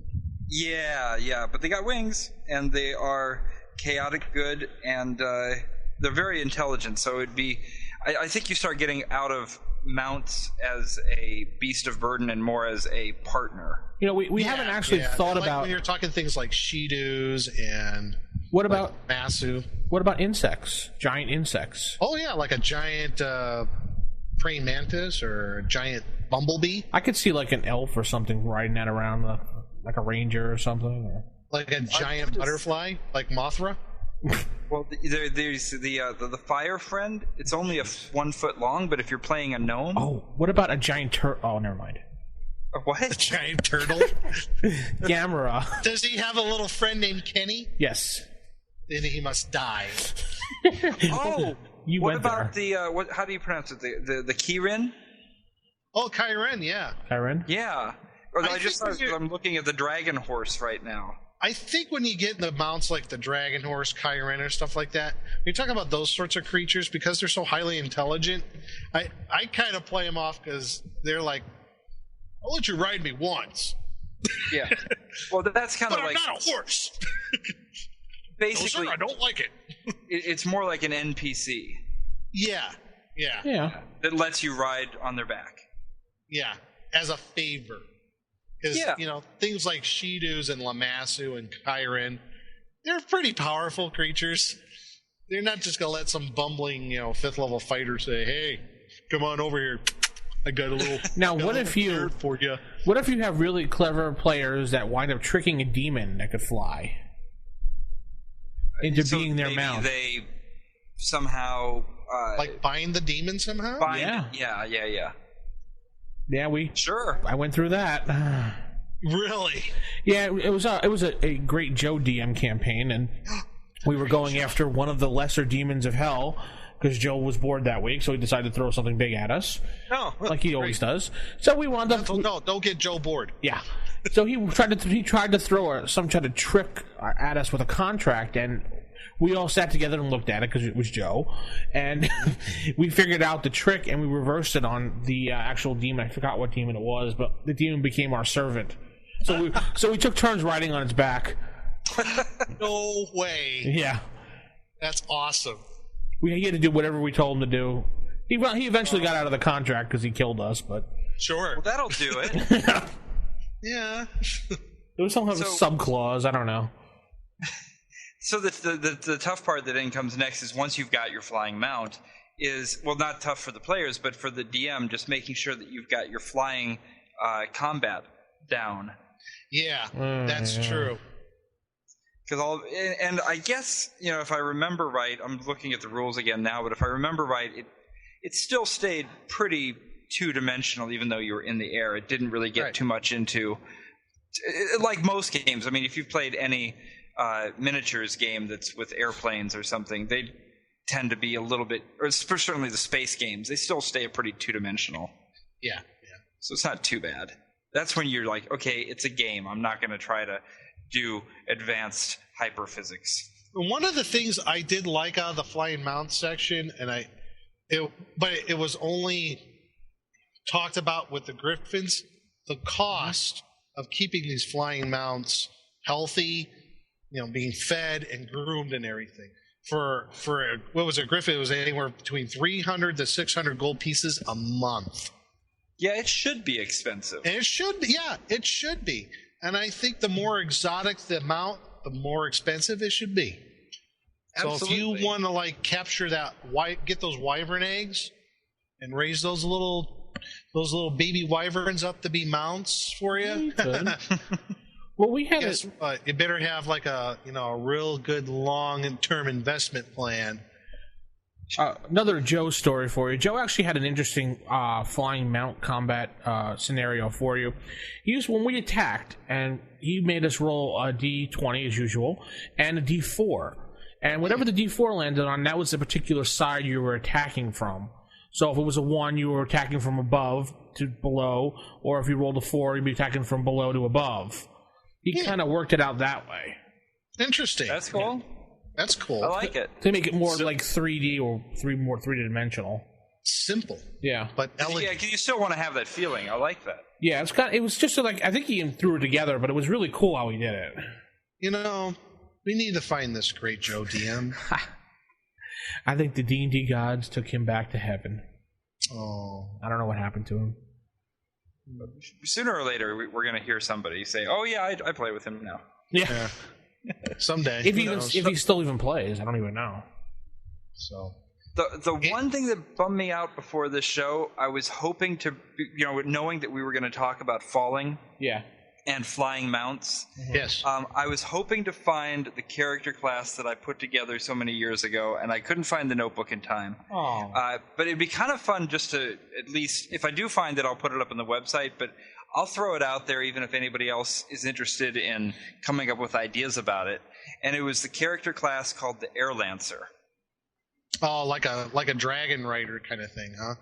Yeah, but they got wings, and they are chaotic good, and they're very intelligent. So it'd be, I think you start getting out of mounts as a beast of burden and more as a partner. We haven't actually thought about when you're talking things like Shidoos and what about Masu? What about insects? Giant insects? Oh yeah, like a giant praying mantis or a giant bumblebee. I could see like an elf or something riding that around, like a ranger or something. Like a giant butterfly, like Mothra. Well, there's the fire friend. It's only 1 foot long, but if you're playing a gnome. Oh, what about a giant turtle? Oh, never mind. A what? A giant turtle? Gamera. Does he have a little friend named Kenny? Yes. Then he must die. Oh, you what went about there. the how do you pronounce it? The Kirin? Oh, Kyren, yeah. Kyren? Yeah. I'm looking at the dragon horse right now. I think when you get in the mounts like the dragon horse, Kyren, or stuff like that, you're talking about those sorts of creatures because they're so highly intelligent. I kind of play them off because they're like, I'll let you ride me once. Yeah. Well, that's kind of but like. I'm not a horse. Basically, no, sir, I don't like it. It's more like an NPC. Yeah. That lets you ride on their back. Yeah, as a favor. Because, things like Shidoos and Lamassu and Kyren, they're pretty powerful creatures. They're not just going to let some bumbling, 5th level fighter say, hey, come on over here. I got a little. Now, what if you have really clever players that wind up tricking a demon that could fly into being their mount? They somehow like bind the demon somehow. Yeah. Yeah, I went through that. Really? Yeah, it was a great Joe DM campaign, and we were going after one of the lesser demons of hell because Joe was bored that week, so he decided to throw something big at us. Oh, like he always does. So we wound up. No, don't get Joe bored. Yeah. So he tried to throw some kind of trick at us with a contract, and we all sat together and looked at it because it was Joe, and we figured out the trick and we reversed it on the actual demon. I forgot what demon it was, but the demon became our servant. So we took turns riding on its back. No way. Yeah, that's awesome. He had to do whatever we told him to do. He eventually got out of the contract because he killed us, but sure. Well, that'll do it. Yeah. There was some sub clause. I don't know. So the tough part that then comes next is once you've got your flying mount is, well, not tough for the players, but for the DM, just making sure that you've got your flying combat down. Yeah, that's true. And I guess, if I remember right, I'm looking at the rules again now, but if I remember right, it still stayed pretty two-dimensional even though you were in the air. It didn't really get too much into, like most games. I mean, if you've played any miniatures game that's with airplanes or something, they tend to be a little bit, or certainly the space games, they still stay pretty two-dimensional. Yeah. So it's not too bad. That's when you're like, okay, it's a game. I'm not going to try to do advanced hyperphysics. One of the things I did like out of the flying mount section, but it was only talked about with the Griffins, the cost of keeping these flying mounts healthy, being fed and groomed and everything. For what was it, Griffin? It was anywhere between 300 to 600 gold pieces a month. Yeah, it should be expensive. And it should be. Yeah, it should be. And I think the more exotic the mount, the more expensive it should be. Absolutely. So if you want to capture that, get those wyvern eggs and raise those little baby wyverns up to be mounts for you. Well, we had you better have a real good long-term investment plan. Another Joe story for you. Joe actually had an interesting flying mount combat scenario for you. When we attacked, and he made us roll a D20 as usual, and a D4. And whatever the D4 landed on, that was the particular side you were attacking from. So if it was a 1, you were attacking from above to below, or if you rolled a 4, you'd be attacking from below to above. He kind of worked it out that way. Interesting. That's cool. That's cool. I like it. To make it more like 3D or more three-dimensional. Simple. Yeah. But elegant. Yeah, because you still want to have that feeling. I like that. Yeah, it was just I think he threw it together, but it was really cool how he did it. We need to find this great Joe DM. I think the D&D gods took him back to heaven. Oh. I don't know what happened to him. Sooner or later, we're going to hear somebody say, "Oh yeah, I play with him now." Yeah. Someday. If he still even plays, I don't even know. So the one thing that bummed me out before this show, I was hoping to, knowing that we were going to talk about falling. Yeah. And flying mounts. Yes. I was hoping to find the character class that I put together so many years ago, and I couldn't find the notebook in time. Oh. But it'd be kind of fun just to, at least, if I do find it, I'll put it up on the website, but I'll throw it out there even if anybody else is interested in coming up with ideas about it. And it was the character class called the Air Lancer. Oh, like a dragon rider kind of thing, huh?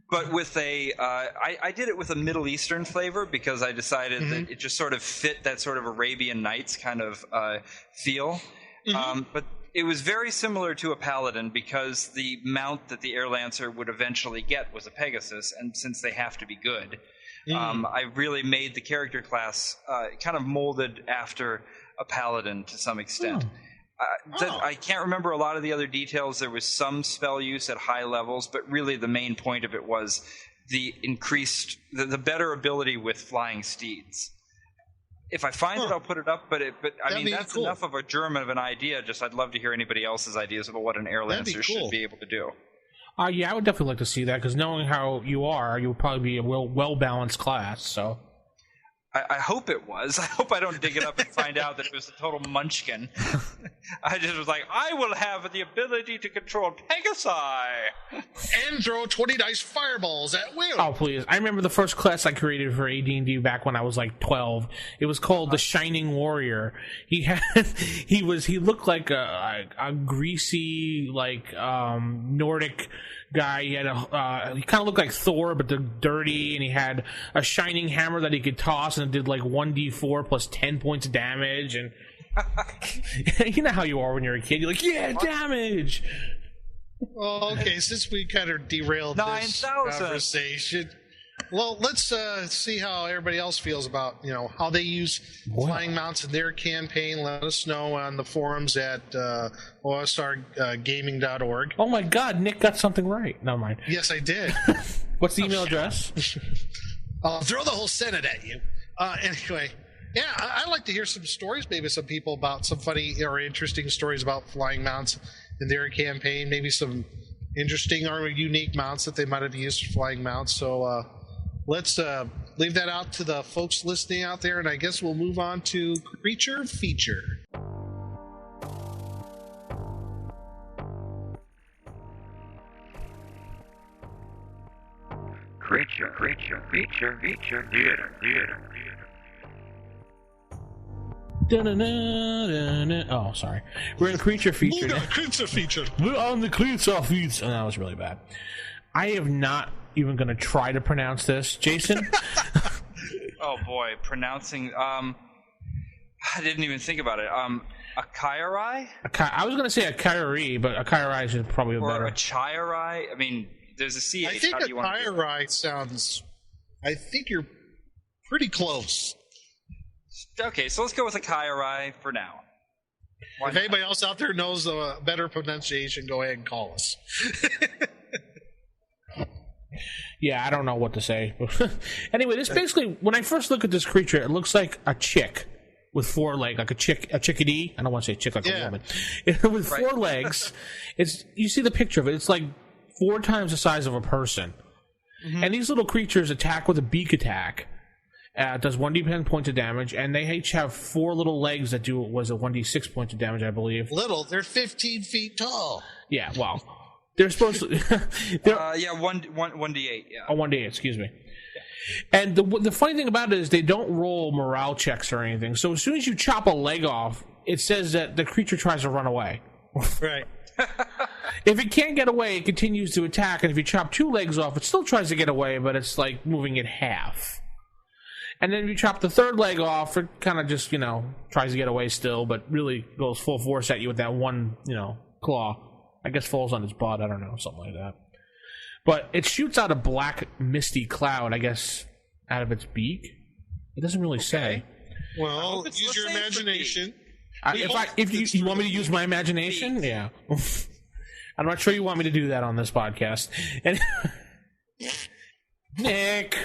But with I did it with a Middle Eastern flavor because I decided that it just sort of fit that sort of Arabian Nights kind of feel. But it was very similar to a Paladin because the mount that the Air Lancer would eventually get was a Pegasus, and since they have to be good, I really made the character class kind of molded after a Paladin to some extent. I can't remember a lot of the other details. There was some spell use at high levels, but really the main point of it was the increased, the better ability with flying steeds. If I find it, I'll put it up. But I mean, that's cool. Enough of a germ of an idea. I'd love to hear anybody else's ideas about what an Air Lancer should be able to do. Yeah, I would definitely like to see that because knowing how you would probably be a well balanced class. So. I hope it was. I hope I don't dig it up and find out that it was a total munchkin. I just was like, I will have the ability to control Pegasi. And throw 20 dice fireballs at will. Oh, please. I remember the first class I created for AD&D back when I was like 12. It was called the Shining Warrior. He looked like a greasy, Nordic guy. He had he kind of looked like Thor, but dirty, and he had a shining hammer that he could toss, and it did 1d4 plus 10 points of damage, and You know how you are when you're a kid. You're like, yeah, damage. Well, okay, since we kind of derailed this 9,000. conversation, well, let's see how everybody else feels about how they use flying mounts in their campaign. Let us know on the forums at osrgaming.org. Oh my God, Nick got something right. Never mind. Yes, I did. What's the email address? I'll throw the whole Senate at you. Anyway, yeah, I'd like to hear some stories, maybe some people about some funny or interesting stories about flying mounts in their campaign, maybe some interesting or unique mounts that they might have used for flying mounts. So let's leave that out to the folks listening out there, and I guess we'll move on to Creature Feature. Creature Theater. Oh, sorry. We're in Creature Feature. Creature Feature. We're on the Creature Feature. Oh, that was really bad. I am not even going to try to pronounce this. Jason? Oh, boy. Pronouncing... I didn't even think about it. Akairai? I was going to say Akairai, but Akairai is probably better. Or Achairai? I mean, there's a CH. I think Akairai sounds... I think you're pretty close. Okay, so let's go with Akairai for now. If anybody else out there knows a better pronunciation, go ahead and call us. Yeah, I don't know what to say. Anyway, this basically, when I first look at this creature, it looks like a chick with 4 legs, like a chickadee. I don't want to say chick like a woman. With 4 legs. You see the picture of it. It's like 4 times the size of a person. Mm-hmm. And these little creatures attack with a beak attack. Does 1d10 points of damage, and they each have 4 little legs that do 1d6 points of damage, I believe. Little, they're 15 feet tall. Yeah, well, they're supposed to. 1d8. Yeah. Oh, 1d8. Excuse me. And the funny thing about it is they don't roll morale checks or anything. So as soon as you chop a leg off, it says that the creature tries to run away. Right. If it can't get away, it continues to attack, and if you chop 2 legs off, it still tries to get away, but it's like moving it half. And then if you chop the 3rd leg off, it kind of just, tries to get away still, but really goes full force at you with that one, claw. I guess falls on its butt, I don't know, something like that. But it shoots out a black, misty cloud, I guess, out of its beak. It doesn't really say. Well, use your imagination. If you want me to use my imagination, yeah. I'm not sure you want me to do that on this podcast. And Nick.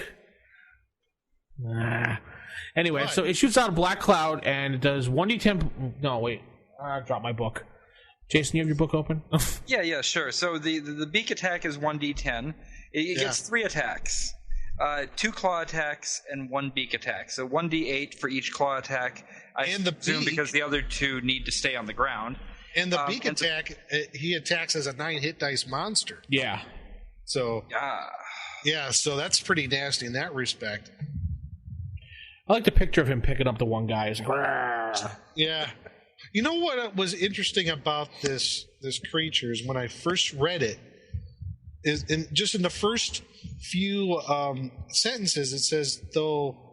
Anyway, so it shoots out a black cloud and it does 1d10. No, wait. I dropped my book. Jason, you have your book open? Yeah, sure. So the beak attack is 1d10. It gets 3 attacks. 2 claw attacks and 1 beak attack. So 1d8 for each claw attack. I assume because the other 2 need to stay on the ground. And the beak attack, he attacks as a 9 hit dice monster. Yeah. So so that's pretty nasty in that respect. I like the picture of him picking up the one guy. Yeah. You know what was interesting about this creature is when I first read it, is in the first few sentences, it says, though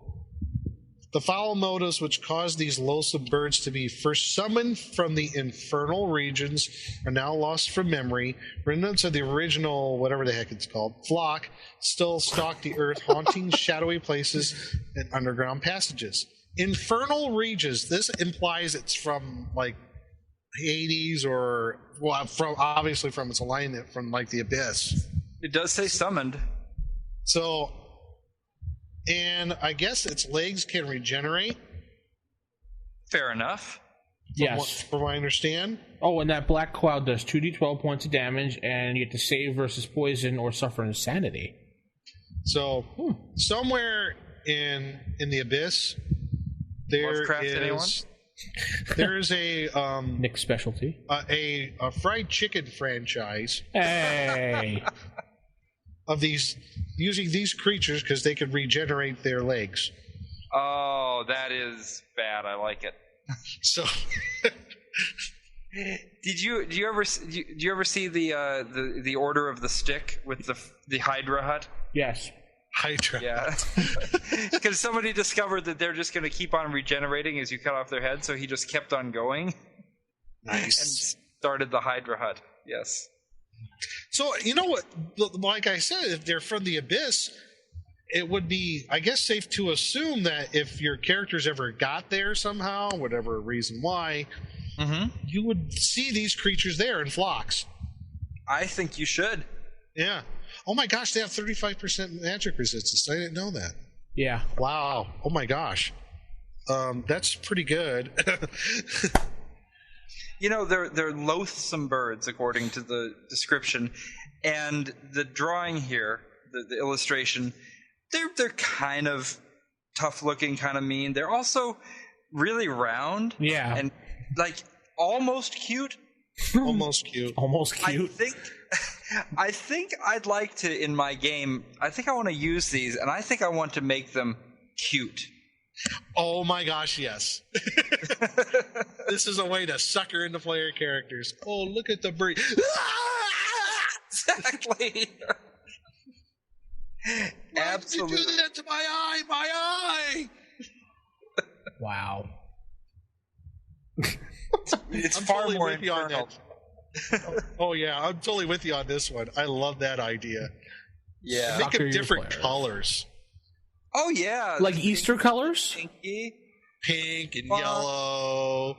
the foul motives which caused these loathsome birds to be first summoned from the infernal regions are now lost from memory. Remnants of the original, whatever the heck it's called, flock still stalk the earth, haunting shadowy places and underground passages. Infernal regions. This implies it's from like Hades or obviously from its alignment from like the abyss. It does say summoned. So. And I guess its legs can regenerate. Fair enough. Yes. From what I understand. Oh, and that black cloud does 2d12 points of damage, and you get to save versus poison or suffer insanity. So, somewhere in the abyss, there's a Nick's specialty. A fried chicken franchise. Hey. Of these, using these creatures because they can regenerate their legs. Oh, that is bad. I like it. So, do you ever see the Order of the Stick with the Hydra Hut? Yes. Hydra. Yeah. Because somebody discovered that they're just going to keep on regenerating as you cut off their head, so he just kept on going. Nice. And started the Hydra hut. Yes. So, you know what? Like I said, if they're from the Abyss, it would be, I guess, safe to assume that if your characters ever got there somehow, whatever reason why, you would see these creatures there in flocks. I think you should. Yeah. Oh my gosh, they have 35% magic resistance. I didn't know that. Yeah. Wow. Oh my gosh. That's pretty good. You know, they're loathsome birds, according to the description, and the drawing here, the illustration, they're kind of tough looking, kind of mean. They're also really round. Yeah. And like almost cute. Almost cute. Almost cute. I think I'd like to, in my game, I think I want to use these, and I think I want to make them cute. Oh my gosh, yes. This is a way to sucker into player characters. Oh, look at the breed. Exactly. Absolutely. Why did you do that to my eye? My eye! Wow. It's I'm far totally more with you on infernal. that. Oh yeah, I'm totally with you on this one. I love that idea. Yeah. Make Sucker them your different players. colors. Oh yeah. Like Easter colors? Pinky. Pink and yellow,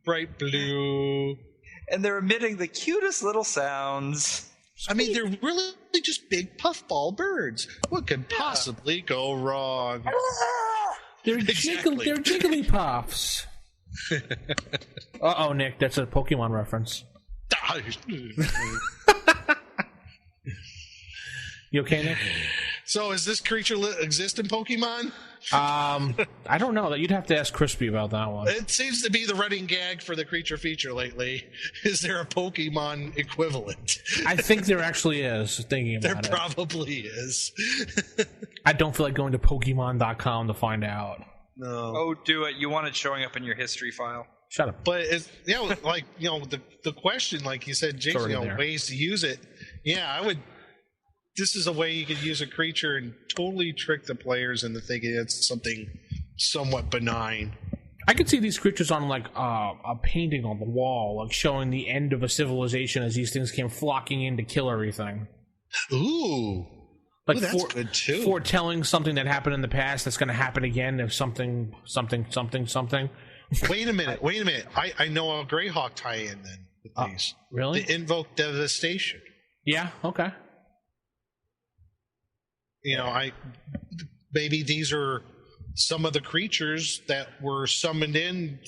bright blue. And they're emitting the cutest little sounds. I mean, they're really just big puffball birds. What could possibly go wrong? They're Exactly. they're jiggly puffs. Uh-oh, Nick, that's a Pokemon reference. You okay, Nick? So, is this creature exist in Pokemon? I don't know. You'd have to ask Crispy about that one. It seems to be the running gag for the creature feature lately. Is there a Pokemon equivalent? I think there actually is, thinking There about it. probably is. I don't feel like going to Pokemon.com to find out. No. Oh, do it. You want it showing up in your history file. Shut up. But it's, like, the question, like you said, Jason, already there. ways to use it. Yeah, I would. This is a way you could use a creature and totally trick the players into thinking it's something somewhat benign. I could see these creatures on like a painting on the wall, like showing the end of a civilization as these things came flocking in to kill everything. Ooh. Like Ooh, that's good too. foretelling something that happened in the past that's going to happen again if something. Wait a minute. I know a Greyhawk tie-in then with these. Really? The Invoke Devastation. Yeah, okay. Maybe these are some of the creatures that were summoned in.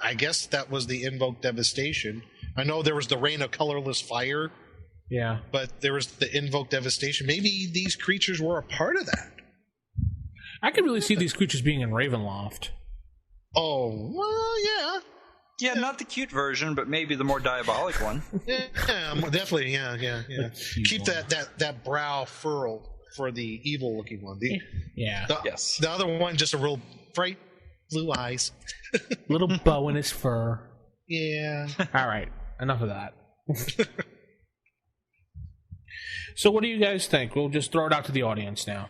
I guess that was the Invoke Devastation. I know there was the Rain of Colorless Fire. Yeah. But there was the Invoke Devastation. Maybe these creatures were a part of that. I could really see these creatures being in Ravenloft. Oh, well, yeah. Yeah, not the cute version, but maybe the more diabolic one. Yeah, definitely, yeah. Keep that brow furrowed for the evil-looking one. Yeah. Yes. The other one, just a real bright blue eyes. Little bow in his fur. Yeah. All right, enough of that. So what do you guys think? We'll just throw it out to the audience now.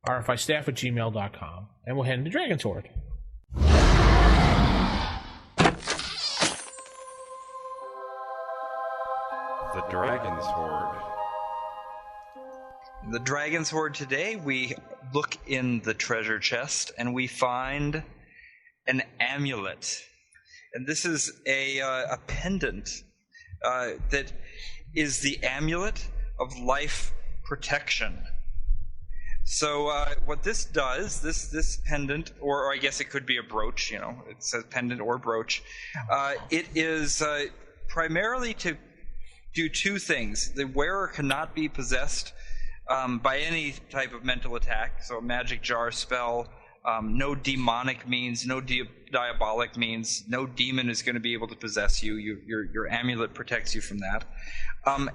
rfistaff@gmail.com, and we'll head into Dragon's Horde. The Dragon's Horde. The Dragon's Horde today, we look in the treasure chest and we find an amulet. And this is a pendant that is the amulet of life protection. So what this does, this pendant, or I guess it could be a brooch, it says pendant or brooch, it is primarily to do two things. The wearer cannot be possessed by any type of mental attack, so a magic jar spell, no demonic means, no diabolic means, no demon is going to be able to possess you. Your amulet protects you from that.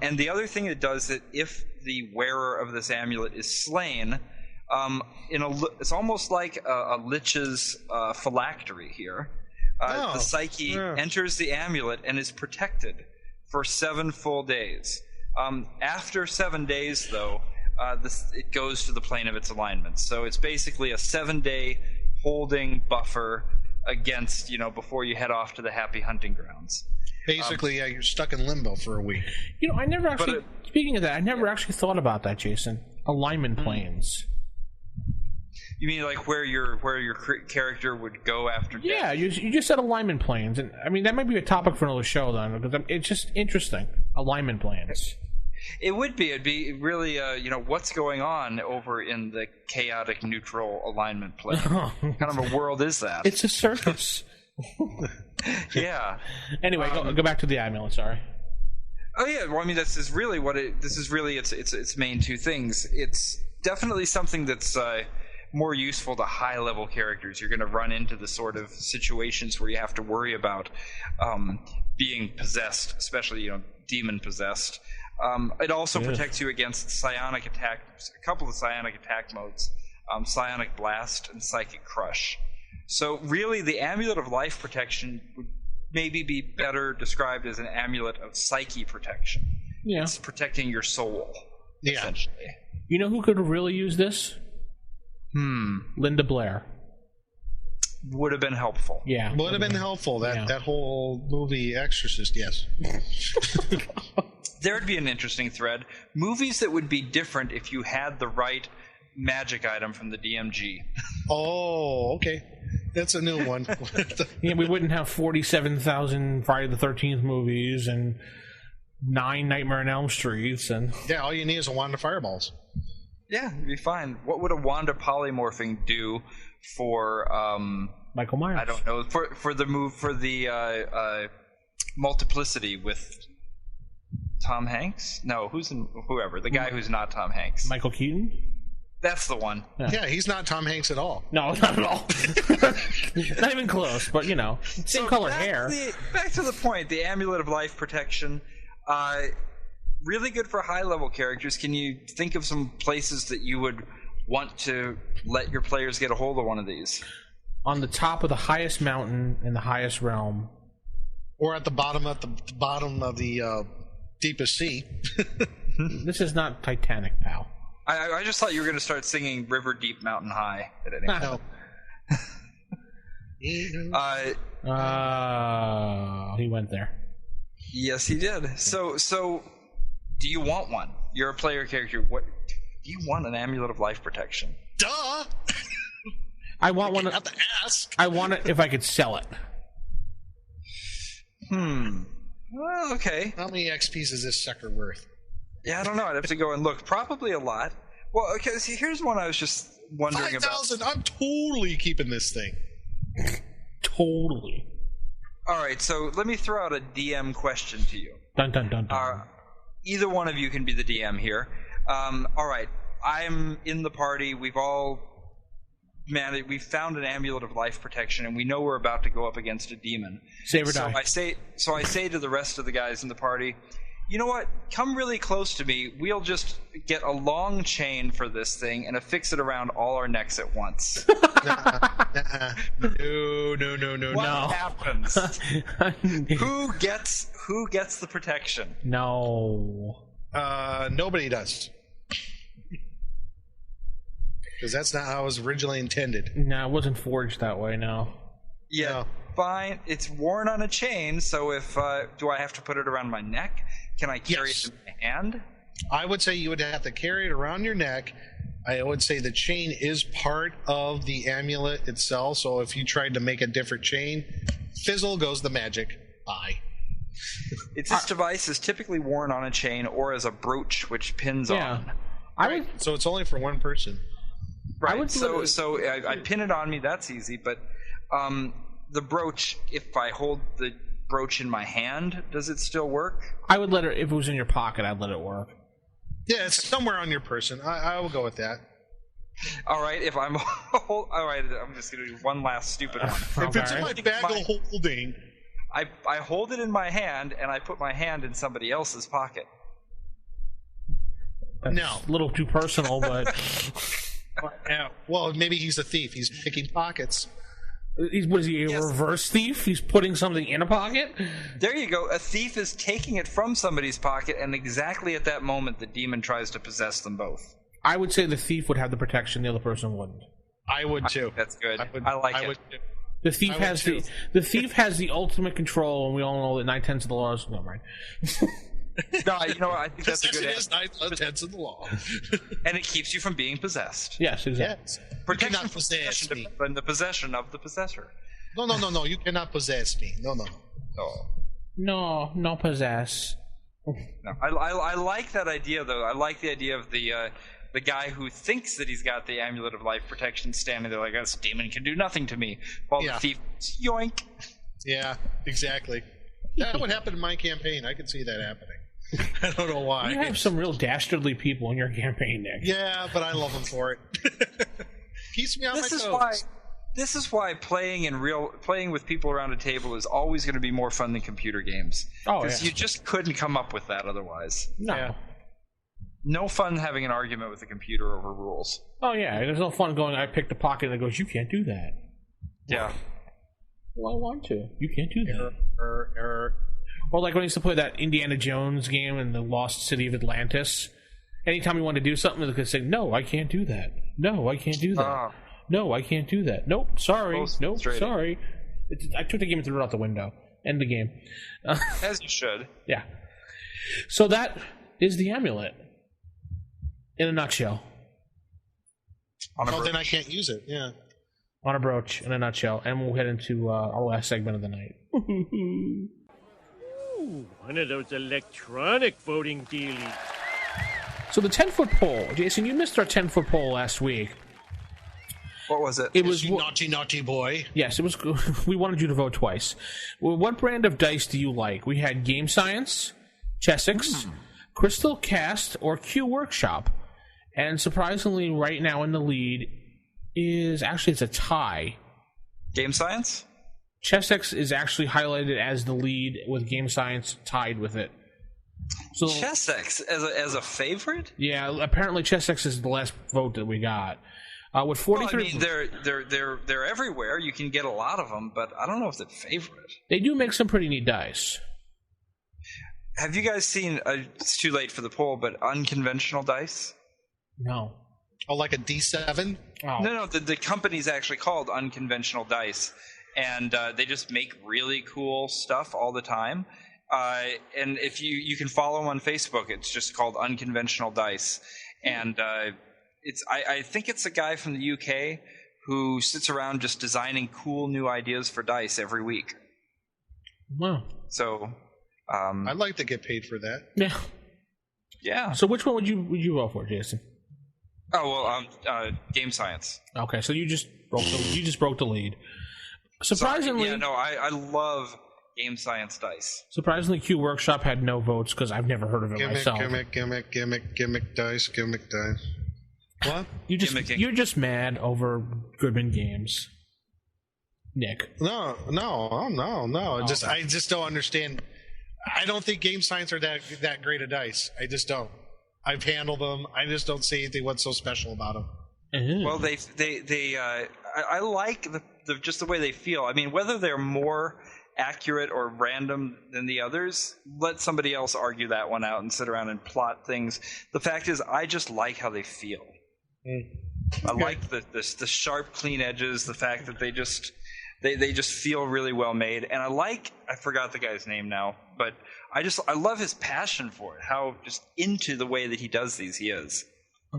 And the other thing it does, that if the wearer of this amulet is slain, it's almost like a lich's phylactery here. The psyche enters the amulet and is protected for 7 full days. After 7 days, though, it goes to the plane of its alignment. So it's basically a 7-day holding buffer against, before you head off to the happy hunting grounds. Basically, you're stuck in limbo for a week. I never actually. Speaking of that, I never actually thought about that, Jason. Alignment planes. You mean like where your character would go after death? Yeah, you just said alignment planes, and I mean that might be a topic for another show then, because it's just interesting. Alignment planes. It would be. It'd be really, what's going on over in the chaotic neutral alignment plane? What kind of a world is that? It's a circus. Yeah. Anyway, go back to the amulet. Sorry. Oh yeah. Well, I mean, this is really its main two things. It's definitely something that's more useful to high-level characters. You're going to run into the sort of situations where you have to worry about being possessed, especially demon possessed. It also protects you against psionic attack. A couple of psionic attack modes: psionic blast and psychic crush. So really, the amulet of life protection would maybe be better described as an amulet of psyche protection. Yeah, it's protecting your soul. Yeah. Essentially. You know who could really use this? Linda Blair. Would have been helpful. Yeah. Would have been helpful. That whole movie Exorcist, yes. There'd be an interesting thread. Movies that would be different if you had the right magic item from the DMG. Oh, okay. That's a new one. Yeah, we wouldn't have 47,000 Friday the 13th movies and 9 Nightmare on Elm Streets. And yeah, all you need is a wand of fireballs. Yeah, it'd be fine. What would a wand of polymorphing do for Michael Myers? I don't know. For the multiplicity with Tom Hanks? No, whoever. The guy who's not Tom Hanks. Michael Keaton? That's the one. Yeah, he's not Tom Hanks at all. No, not at all. Not even close, but same color hair. Back to the point, the Amulet of Life Protection. Really good for high-level characters. Can you think of some places that you would want to let your players get a hold of one of these? On the top of the highest mountain in the highest realm. Or at the bottom of the deepest sea. This is not Titanic, pal. I just thought you were going to start singing River Deep Mountain High at any point. He went there. Yes, he did. So do you want one? You're a player character. What do you want? An Amulet of Life Protection? Duh! I want one. Have to ask. I want it if I could sell it. Well, okay. How many XPs is this sucker worth? Yeah, I don't know. I'd have to go and look. Probably a lot. Well, okay, see, here's one I was just wondering 5,000. I'm totally keeping this thing. Totally. All right, so let me throw out a DM question to you. Dun, dun, dun, dun. Either one of you can be the DM here. All right, I'm in the party. We've all we've found an Amulet of Life Protection, and we know we're about to go up against a demon. Save or die. I say to the rest of the guys in the party, you know what? Come really close to me. We'll just get a long chain for this thing and affix it around all our necks at once. No. What happens? Who gets the protection? No. Nobody does. Because that's not how it was originally intended. No, it wasn't forged that way, no. Yeah, no. Fine. It's worn on a chain, so if do I have to put it around my neck? Can I carry it in my hand? I would say you would have to carry it around your neck. I would say the chain is part of the amulet itself, so if you tried to make a different chain, fizzle goes the magic. Bye. This device is typically worn on a chain or as a brooch, which pins on. So it's only for one person. Right. So I pin it on me. That's easy. But the brooch, if I hold the brooch in my hand, does it still work? I would let it. If it was in your pocket, I'd let it work. Yeah, it's somewhere on your person. I will go with that. All right. If I'm all right, I'm just gonna do one last stupid one. If it's in my bag of holding, I hold it in my hand and I put my hand in somebody else's pocket. That's a little too personal, but. Well, maybe he's a thief. He's picking pockets. What is he, a reverse thief? He's putting something in a pocket? There you go. A thief is taking it from somebody's pocket, and exactly at that moment, the demon tries to possess them both. I would say the thief would have the protection, the other person wouldn't. I would too. That's good. I like it. The thief has the ultimate control, and we all know that 9/10 of the law is no right. No, you know what? I think that's a good answer. 9/10 of the law, and it keeps you from being possessed. Yes, exactly. Yes. Protection You cannot possess me. from the possession of the possessor. No. You cannot possess me. No. No possess. No, I like that idea though. I like the idea of the guy who thinks that he's got the amulet of life protection standing there like, this demon can do nothing to me. While the thief, yoink. Yeah, exactly. That would happen in my campaign. I can see that happening. I don't know why. You have some real dastardly people in your campaign, Nick. Yeah, but I love them for it. Keeps me on my toes. This is why playing with people around a table is always going to be more fun than computer games. Oh, because you just couldn't come up with that otherwise. No. Yeah. No fun having an argument with a computer over rules. Oh yeah, there's no fun going. I picked a pocket and it goes, you can't do that. Yeah. Well, I want to. You can't do that. Error. Or like when I used to play that Indiana Jones game in the Lost City of Atlantis. Anytime you wanted to do something, they could say, "No, I can't do that. No, I can't do that. No, I can't do that. Nope, sorry. Nope, sorry." I took the game and threw it out the window. End the game. As you should. Yeah. So that is the amulet. In a nutshell. Then I can't use it. Yeah. On a brooch, in a nutshell. And we'll head into our last segment of the night. Ooh, one of those electronic voting dealies. So the 10-foot pole. Jason, you missed our 10-foot pole last week. What was it? It was you naughty boy. Yes, it was. We wanted you to vote twice. Well, what brand of dice do you like? We had Game Science, Chessex, Crystal Cast, or Q Workshop. And surprisingly, right now in the lead is it's a tie. Game Science? Chessex is actually highlighted as the lead with Game Science tied with it. So Chessex as a favorite? Yeah, apparently Chessex is the last vote that we got. With 43, they're everywhere. You can get a lot of them, but I don't know if they're favorite. They do make some pretty neat dice. Have you guys seen? It's too late for the poll, but unconventional dice? No. Oh, like a D7? Oh. No. The company's actually called Unconventional Dice, and they just make really cool stuff all the time. And if you can follow them on Facebook, it's just called Unconventional Dice, and I think it's a guy from the UK who sits around just designing cool new ideas for dice every week. Wow. So I'd like to get paid for that. Yeah. Yeah. So which one would you vote for, Jason? Oh well, Game Science. Okay, so you just broke the lead. Surprisingly, I love Game Science dice. Surprisingly, Q Workshop had no votes because I've never heard of it myself. Gimmick dice. What? You're just mad over Goodman Games, Nick. No. Oh, I just don't understand. I don't think Game Science are that great a dice. I just don't. I've handled them. I just don't see anything what's so special about them. Mm-hmm. Well, I like just the way they feel. I mean, whether they're more accurate or random than the others, let somebody else argue that one out and sit around and plot things. The fact is, I just like how they feel. I like the sharp, clean edges. The fact that they just feel really well made, and I forgot the guy's name now, but I love his passion for it. How just into the way that he does these he is.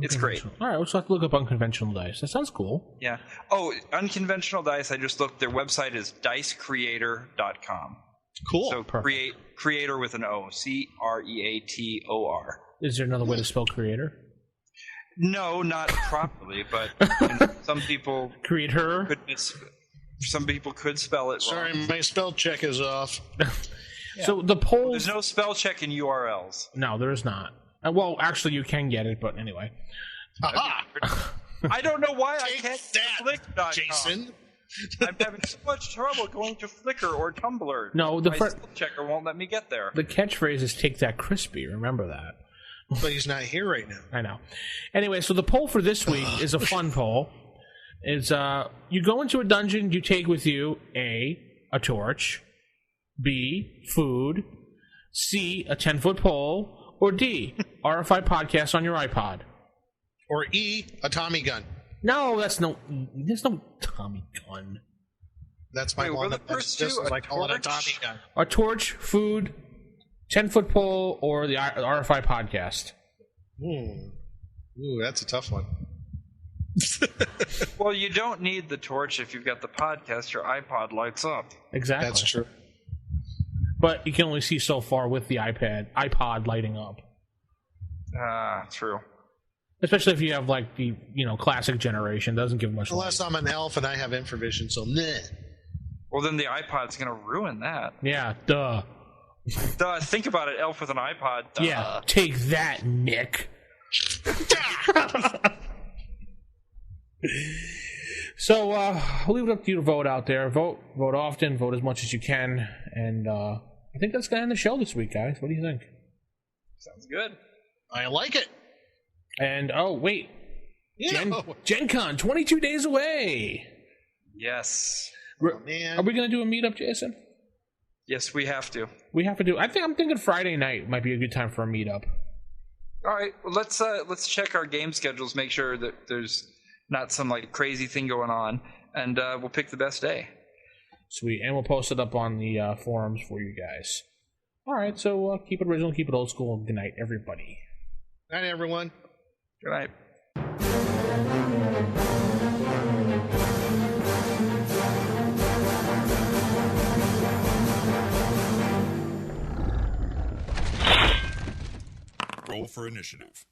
It's great. All right, let's have to look up Unconventional Dice. That sounds cool. Yeah. Oh, Unconventional Dice. I just looked. Their website is dicecreator.com. Cool. So creator with an O. CREATOR. Is there another way to spell creator? No, not properly, but some people creator. Some people could spell it wrong. Sorry, my spell check is off. So the poll. There's no spell check in URLs. No, there is not. Well, actually, you can get it, but anyway. I don't know why I can't click Jason. I'm having so much trouble going to Flickr or Tumblr. No, my spell checker won't let me get there. The catchphrase is "Take that, crispy." Remember that. But he's not here right now. I know. Anyway, so the poll for this week is a fun poll. It's you go into a dungeon, you take with you A, a torch, B, food, C, a 10-foot pole, or D, RFI podcast on your iPod. Or E, a Tommy gun. No, there's no Tommy gun. That's my one. That's just as I call it, a Tommy gun. A torch, food, 10-foot pole, or the RFI podcast. Ooh, that's a tough one. Well, you don't need the torch if you've got the podcast. Your iPod lights up. Exactly. That's true. But you can only see so far with the iPod lighting up. True. Especially if you have like the classic generation, doesn't give much. Unless light. I'm an elf and I have infravision, so meh. Well, then the iPod's going to ruin that. Yeah, duh. Duh. Think about it, elf with an iPod. Duh. Yeah, take that, Nick. So I'll leave it up to you to vote out there. Vote often. Vote as much as you can. And I think that's going to end the show this week, guys. What do you think? Sounds good. I like it. And wait, Gen Con 22 days away. Yes. Man. Are we going to do a meetup, Jason? Yes, we have to. We have to do. I'm thinking Friday night might be a good time for a meetup. All right, well, let's check our game schedules, make sure that there's not some like crazy thing going on, and we'll pick the best day. Sweet, and we'll post it up on the forums for you guys. All right, so keep it original, keep it old school. Good night, everybody. Good night, everyone. Good night. Roll for initiative.